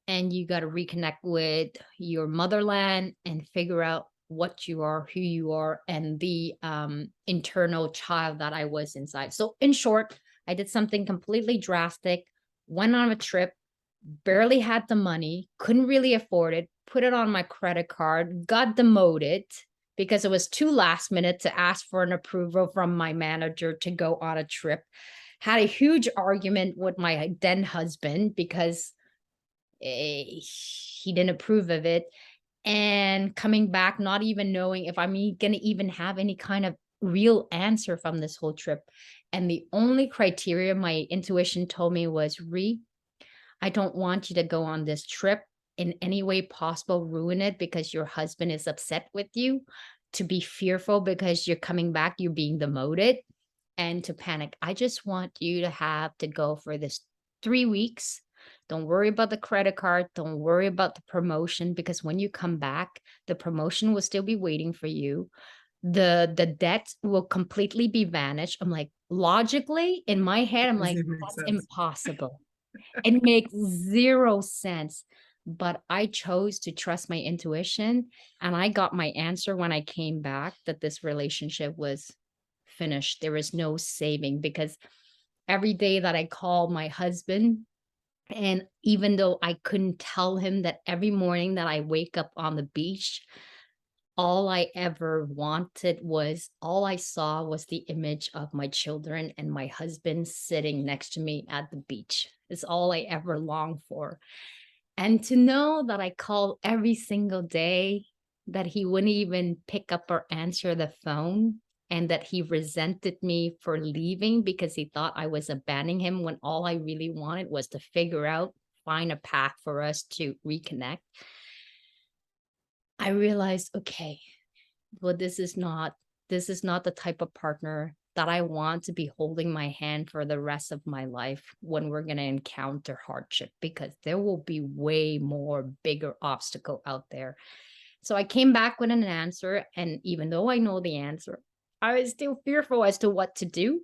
and you got to reconnect with your motherland and figure out what you are, who you are, and the internal child that I was inside. So, in short, I did something completely drastic, went on a trip, barely had the money, couldn't really afford it, put it on my credit card, got demoted because it was too last minute to ask for an approval from my manager to go on a trip. Had a huge argument with my then husband because he didn't approve of it. and coming back not even knowing if I'm gonna even have any kind of real answer from this whole trip. And the only criteria my intuition told me was, I don't want you to go on this trip in any way possible, ruin it because your husband is upset with you, to be fearful because you're coming back, you're being demoted, and to panic. I just want you to have to go for this 3 weeks. Don't worry about the credit card. Don't worry about the promotion because when you come back, the promotion will still be waiting for you. The debt will completely be vanished. I'm like, logically, in my head, I'm like, Doesn't even make that's sense. impossible. It makes zero sense. But I chose to trust my intuition, and I got my answer when I came back that this relationship was finished. There was no saving because every day that I called my husband, and even though I couldn't tell him that every morning that I wake up on the beach, all I saw was the image of my children and my husband sitting next to me at the beach. It's all I ever longed for. And to know that I called every single day, that he wouldn't even pick up or answer the phone, and that he resented me for leaving because he thought I was abandoning him when all I really wanted was to find a path for us to reconnect. I realized, okay, well, this is not the type of partner that I want to be holding my hand for the rest of my life when we're going to encounter hardship, because there will be way more bigger obstacle out there. So I came back with an answer, and even though I know the answer, I was still fearful as to what to do,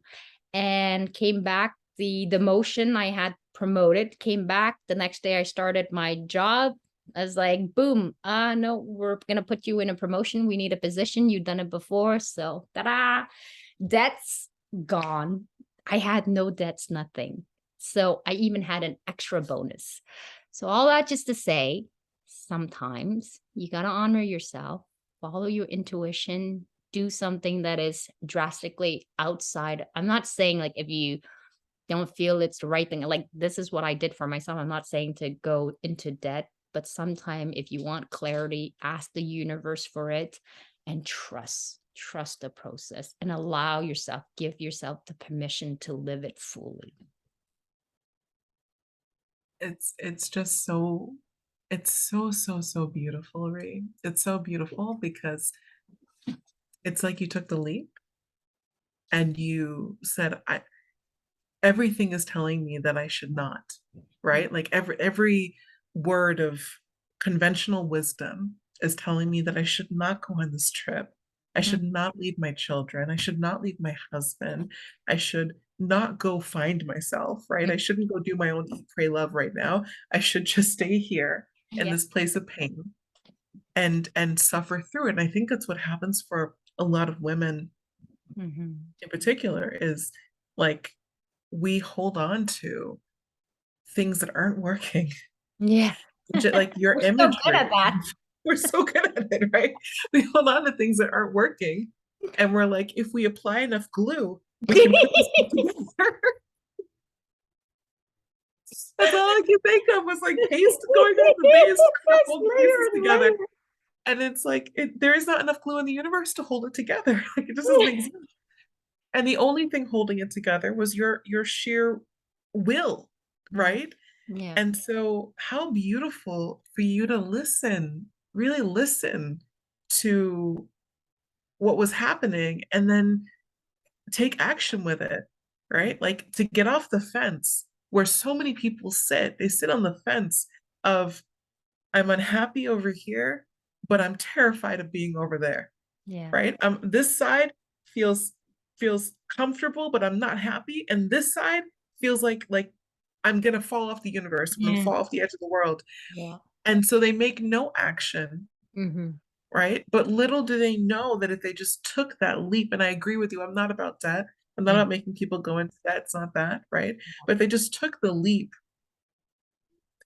and came back. The motion I had promoted came back. The next day I started my job. I was like, boom, no, we're gonna put you in a promotion. We need a position. You've done it before. So ta-da, debts gone. I had no debts, nothing. So I even had an extra bonus. So all that just to say, sometimes you gotta honor yourself, follow your intuition, do something that is drastically outside. I'm not saying like if you don't feel it's the right thing, like this is what I did for myself. I'm not saying to go into debt, but sometime if you want clarity, ask the universe for it and trust the process and give yourself the permission to live it fully. It's just so it's so beautiful, Ray. It's so beautiful because it's like you took the leap and you said, I everything is telling me that I should not, right? Like every word of conventional wisdom is telling me that I should not go on this trip. I Mhm. should not leave my children. I should not leave my husband. I should not go find myself, right? I shouldn't go do my own eat, pray, love right now. I should just stay here in Yeah. this place of pain and suffer through it. And I think that's what happens for a lot of women Mhm. in particular is like we hold on to things that aren't working. Yeah. Like your We're so good imagery. at that. We're so good at it, right? We hold on to things that aren't working. And we're like, if we apply enough glue, we can put this thing together. That's all I can think of was like paste going on the base, trying to Next hold layer pieces and together. layer. And it's like there is not enough glue in the universe to hold it together. Like it just doesn't exist. And the only thing holding it together was your sheer will, Yeah. right? Yeah. And so, how beautiful for you to listen, really listen to what was happening and then take action with it, right? Like to get off the fence where so many people sit. They sit on the fence of, I'm unhappy over here, but I'm terrified of being over there, Yeah. right? This side feels comfortable, but I'm not happy, and this side feels like I'm gonna fall off the universe. I'm gonna Yeah. fall off the edge of the world. Yeah. And so they make no action, Mhm. right? But little do they know that if they just took that leap, and I agree with you, I'm not about debt. I'm not Yeah. about making people go into debt. It's not that, right? But if they just took the leap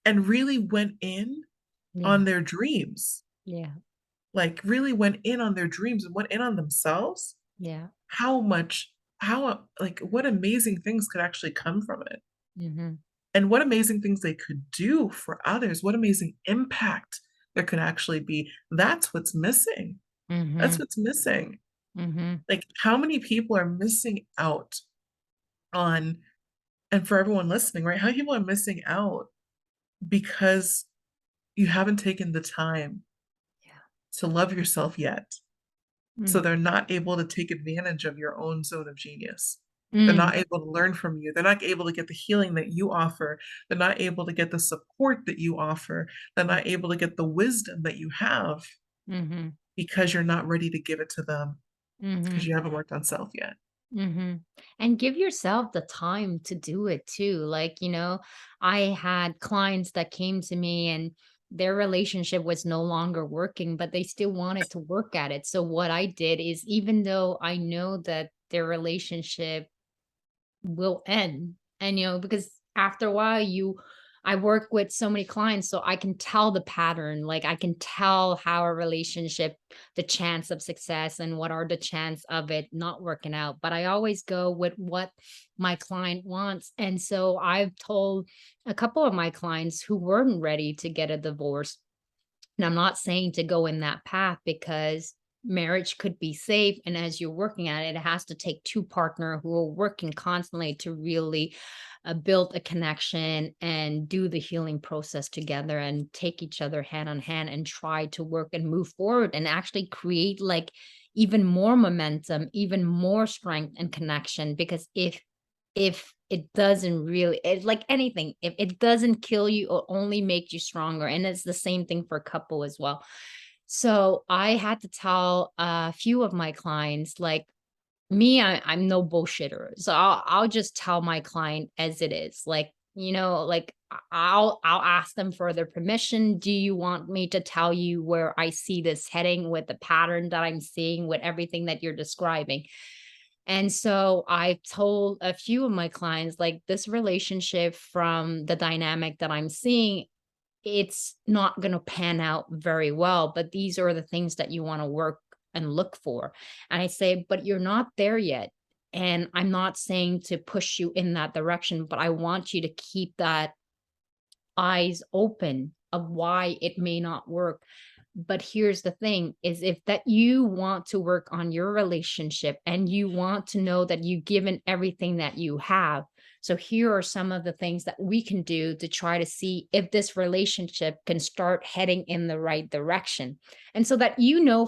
and really went in Yeah. on their dreams, Yeah. like really went in on their dreams and went in on themselves, Yeah. like what amazing things could actually come from it. Mhm. And what amazing things they could do for others, what amazing impact there could actually be. That's what's missing. That's Mhm. what's missing. Mhm. Like, how many people are missing out on, and for everyone listening, right? How many people are missing out because you haven't taken the time Yeah. to love yourself yet. So Mm. they're not able to take advantage of your own zone of genius. They're Mm. not able to learn from you. They're not able to get the healing that you offer. They're not able to get the support that you offer. They're Mm. not able to get the wisdom that you have Mhm. because you're not ready to give it to them because Mhm. you haven't worked on self yet. Mhm. And give yourself the time to do it too. Like, I had clients that came to me and their relationship was no longer working, but they still wanted to work at it. So what I did is, even though I know that their relationship will end. And, because after a while, I work with so many clients, so I can tell the pattern. Like, I can tell how a relationship, the chance of success, and what are the chance of it not working out. But I always go with what my client wants. And so I've told a couple of my clients who weren't ready to get a divorce, and I'm not saying to go in that path, because marriage could be safe. And as you're working at it, it has to take two partner who are working constantly to really build a connection and do the healing process together and take each other hand on hand and try to work and move forward and actually create like even more momentum, even more strength and connection. Because if it doesn't really, like anything, if it doesn't kill you, it'll only make you stronger, and it's the same thing for a couple as well. So I had to tell a few of my clients, like, me, I'm no bullshitter, so I'll just tell my client as it is, like, like, I'll ask them for their permission. Do you want me to tell you where I see this heading with the pattern that I'm seeing with everything that you're describing? And so I told a few of my clients, like, this relationship, from the dynamic that I'm seeing, it's not going to pan out very well, but these are the things that you want to work and look for. And I say, but you're not there yet. And I'm not saying to push you in that direction, but I want you to keep that eyes open of why it may not work. But here's the thing, is if that you want to work on your relationship and you want to know that you've given everything that you have. So here are some of the things that we can do to try to see if this relationship can start heading in the right direction. And so that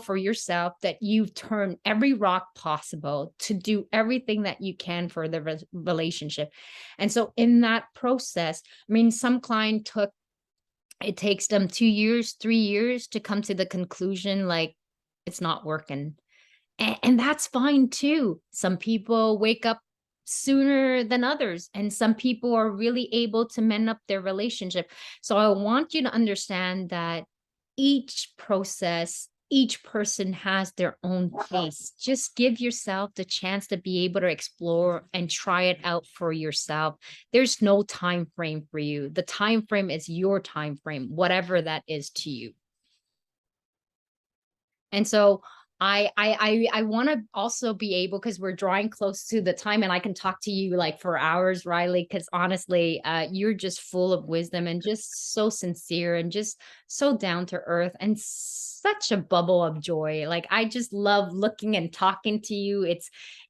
for yourself that you've turned every rock possible to do everything that you can for the relationship. And so in that process, I mean, some client it takes them 2 years, 3 years to come to the conclusion, like, it's not working, and that's fine too. Some people wake up sooner than others, and some people are really able to mend up their relationship. So I want you to understand that each process, each person has their own pace. Just give yourself the chance to be able to explore and try it out for yourself. There's no time frame for you. The time frame is your time frame, whatever that is to you. And so I want to also be able, because we're drawing close to the time, and I can talk to you like for hours, Ryleigh, because honestly, you're just full of wisdom and just so sincere and just so down to earth and such a bubble of joy. Like, I just love looking and talking to you.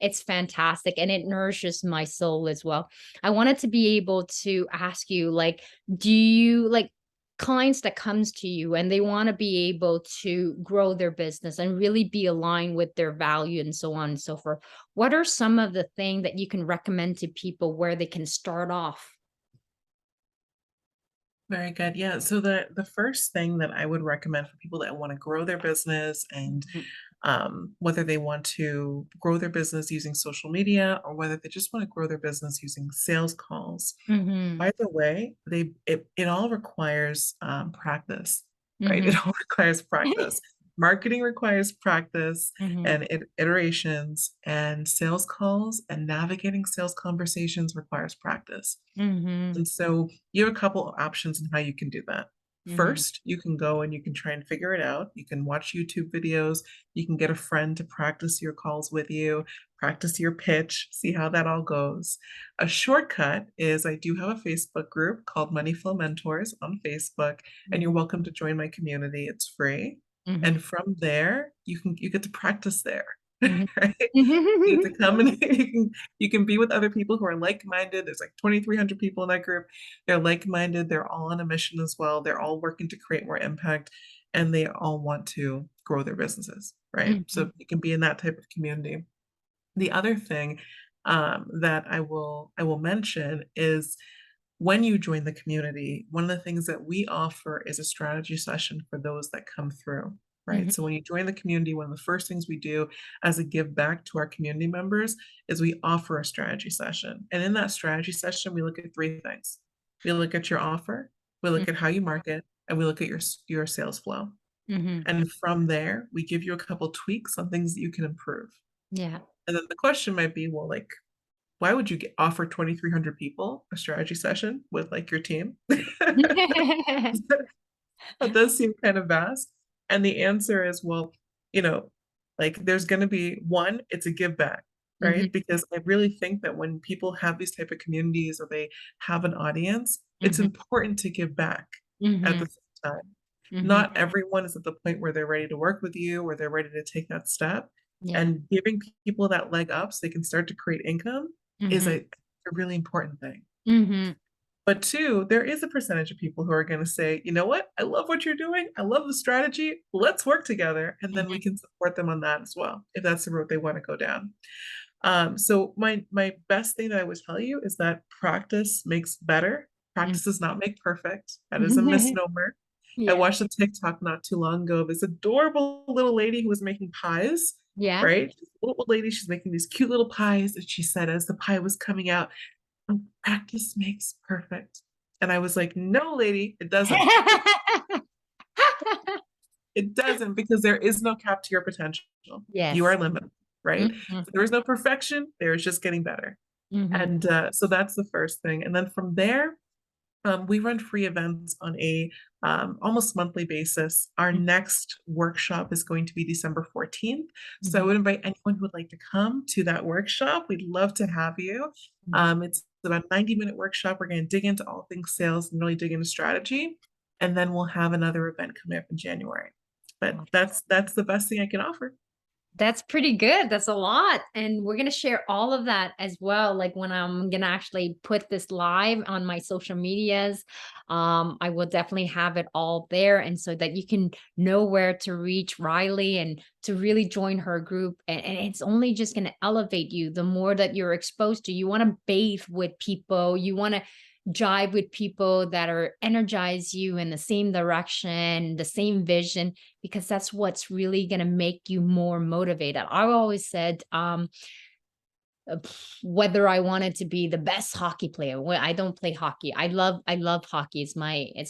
It's fantastic, and it nourishes my soul as well. I wanted to be able to ask you, like, do you like clients that comes to you and they want to be able to grow their business and really be aligned with their value and so on and so forth? What are some of the things that you can recommend to people where they can start off? Very good. Yeah. So the first thing that I would recommend for people that want to grow their business, and Mhm. whether they want to grow their business using social media or whether they just want to grow their business using sales calls. Mhm. Either way, it all requires practice, right? It Mhm. all requires practice. Marketing requires practice Mhm. and iterations, and sales calls and navigating sales conversations requires practice. Mhm. And so you have a couple of options in how you can do that. Mhm. First, you can go and you can try and figure it out. You can watch YouTube videos. You can get a friend to practice your calls with you, practice your pitch, see how that all goes. A shortcut is I do have a Facebook group called Money Flow Mentors on Facebook, and you're Mhm. welcome to join my community. It's free. Mhm. And from there, you get to practice there, Mhm. right? You get to come and you can be with other people who are like-minded. There's like 2,300 people in that group. They're like-minded. They're all on a mission as well. They're all working to create more impact, and they all want to grow their businesses, right? So Mhm. you can be in that type of community. The other thing that I will mention is when you join the community, one of the things that we offer is a strategy session for those that come through, right? Mhm. So when you join the community, one of the first things we do as a give back to our community members is we offer a strategy session. And in that strategy session, we look at three things. We look at your offer, we look at how you market, and we look at your sales flow. Mhm. And from there, we give you a couple tweaks on things that you can improve. Yeah. And then the question might be, well, like, why would you offer 2,300 people a strategy session with like your team? That does seem kind of vast. And the answer is, well, you know, like there's going to be one, it's a give back, right? Mhm. Because I really think that when people have these type of communities or they have an audience, it's Mhm. important to give back at Mhm. the same time. Mhm. Not everyone is at the point where they're ready to work with you or they're ready to take that step. Yeah. And giving people that leg up so they can start to create income is Mhm. a really important thing. Mhm. But two, there is a percentage of people who are going to say, you know what? I love what you're doing. I love the strategy. Let's work together. And then we Mhm. can support them on that as well, if that's the route they want to go down. So my best thing that I would tell you is that practice makes better. Mhm. Practice does not make perfect. That is a misnomer. I Yeah. watched a TikTok not too long ago of this adorable little lady who was making pies, Yeah. right? She's a little old lady, she's making these cute little pies. And she said, as the pie was coming out, practice makes perfect. And I was like, no, lady, it doesn't. It doesn't because there is no cap to your potential. You Yes. are limited, right? Mhm. So there is no perfection. There is just getting better. Mhm. And so that's the first thing. And then from there, we run free events on a almost monthly basis. Our next workshop is going to be December 14th. So I Mhm. would invite anyone who would like to come to that workshop. We'd love to have you. Mhm. It's about a 90-minute workshop. We're going to dig into all things sales and really dig into strategy. And then we'll have another event coming up in January. But that's the best thing I can offer. That's pretty good. That's a lot. And we're going to share all of that as well. Like when I'm going to actually put this live on my social medias, I will definitely have it all there. And so that you can know where to reach Ryleigh and to really join her group. And it's only just going to elevate you the more that you're exposed to. You want to bathe with people. You want to jive with people that are energize you in the same direction, the same vision, because that's what's really going to make you more motivated. I've always said, whether I wanted to be the best hockey player. Well, I don't play hockey. I love hockey. It's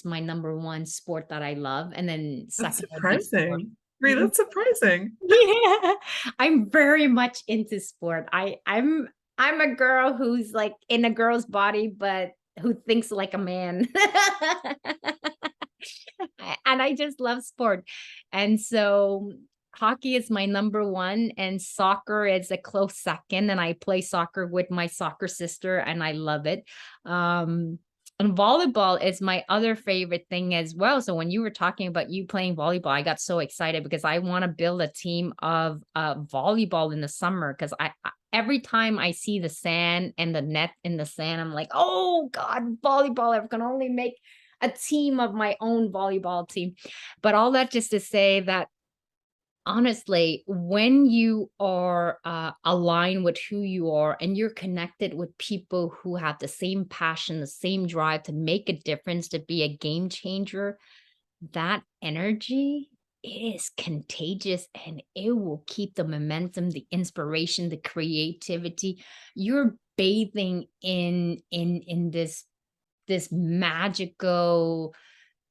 my number one sport that I love, and then That's second would be sport. surprising. Really, that's surprising. Yeah, I'm very much into sport. I'm a girl who's like in a girl's body, but who thinks like a man. And I just love sport. And so hockey is my number one, and soccer is a close second. And I play soccer with my soccer sister, and I love it. And volleyball is my other favorite thing as well. So when you were talking about you playing volleyball, I got so excited because I want to build a team of volleyball in the summer. Because every time I see the sand and the net in the sand, I'm like, oh God, volleyball! I can only make a team of my own volleyball team. But all that just to say that honestly, when you are aligned with who you are and you're connected with people who have the same passion, the same drive to make a difference, to be a game changer, that energy is contagious and it will keep the momentum, the inspiration, the creativity. You're bathing in this magical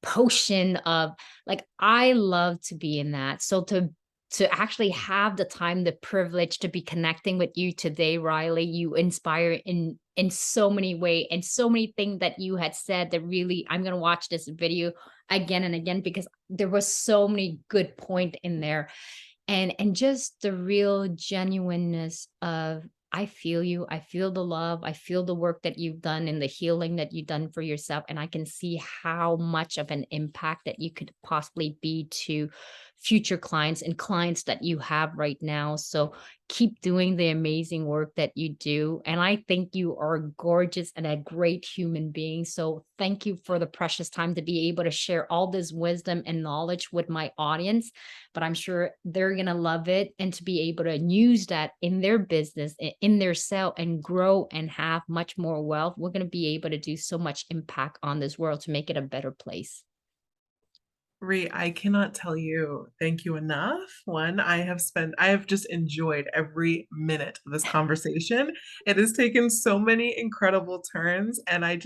potion of, like, I love to be in that. So to to actually have the time, the privilege to be connecting with you today, Ryleigh. You inspire in so many ways and so many things that you had said that really I'm gonna watch this video again and again because there was so many good point in there. And just the real genuineness of I feel you, I feel the love, I feel the work that you've done and the healing that you've done for yourself, and I can see how much of an impact that you could possibly be to future clients and clients that you have right now. So keep doing the amazing work that you do, and I think you are gorgeous and a great human being. So thank you for the precious time to be able to share all this wisdom and knowledge with my audience, but I'm sure they're going to love it and to be able to use that in their business, in their sale and grow and have much more wealth. We're going to be able to do so much impact on this world to make it a better place. Ree, I cannot tell you thank you enough. One, I have just enjoyed every minute of this conversation. It has taken so many incredible turns, and I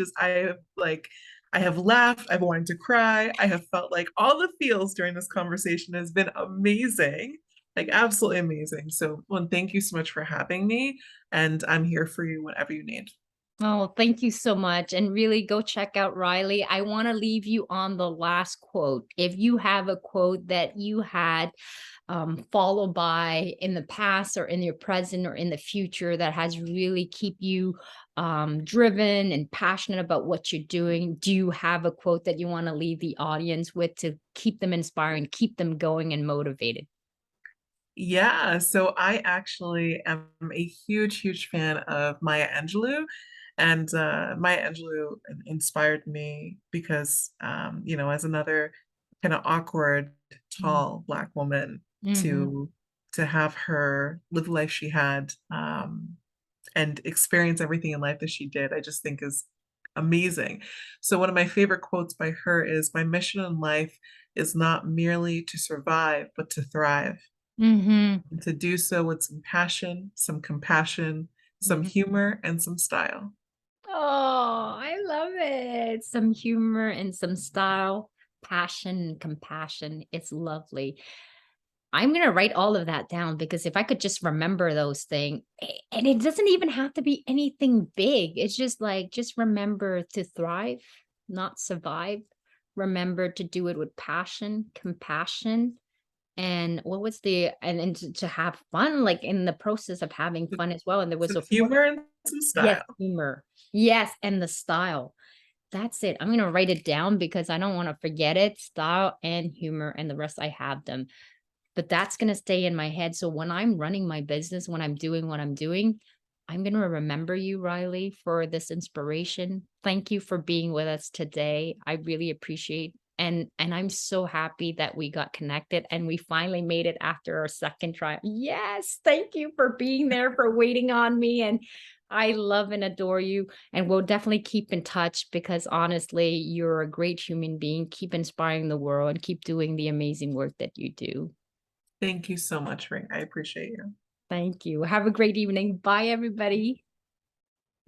have laughed, I've wanted to cry, I have felt like all the feels during this conversation has been amazing, like absolutely amazing. So, one, thank you so much for having me, and I'm here for you whenever you need. Oh, thank you so much. And really go check out Ryleigh. I want to leave you on the last quote. If you have a quote that you had followed by in the past or in your present or in the future that has really keep you driven and passionate about what you're doing, do you have a quote that you want to leave the audience with to keep them inspiring, keep them going and motivated? Yeah, so I actually am a huge, huge fan of Maya Angelou. And Maya Angelou inspired me because, as another kind of awkward, tall Black woman, Mm-hmm. to to have her live the life she had, and experience everything in life that she did, I just think is amazing. So one of my favorite quotes by her is, "My mission in life is not merely to survive, but to thrive." Mm-hmm. And to do so with some passion, some compassion, some humor, and some style. Oh, I love it. Some humor and some style, passion and compassion. It's lovely. I'm gonna write all of that down because if I could just remember those things, and it doesn't even have to be anything big. It's just like, just remember to thrive, not survive. Remember to do it with passion, compassion, and what was and to have fun, like in the process of having fun as well. And there was Some a fourth, humor and some yes, style. humor. Yes, and the style. That's it. I'm gonna write it down because I don't want to forget it. Style and humor, and the rest I have them. But that's gonna stay in my head. So when I'm running my business, when I'm doing what I'm doing, I'm gonna remember you, Ryleigh, for this inspiration. Thank you for being with us today. I really appreciate and I'm so happy that we got connected and we finally made it after our second try. Yes, thank you for being there, for waiting on me. And I love and adore you. And we'll definitely keep in touch because honestly, you're a great human being. Keep inspiring the world and keep doing the amazing work that you do. Thank you so much, Ring. I appreciate you. Thank you. Have a great evening. Bye, everybody.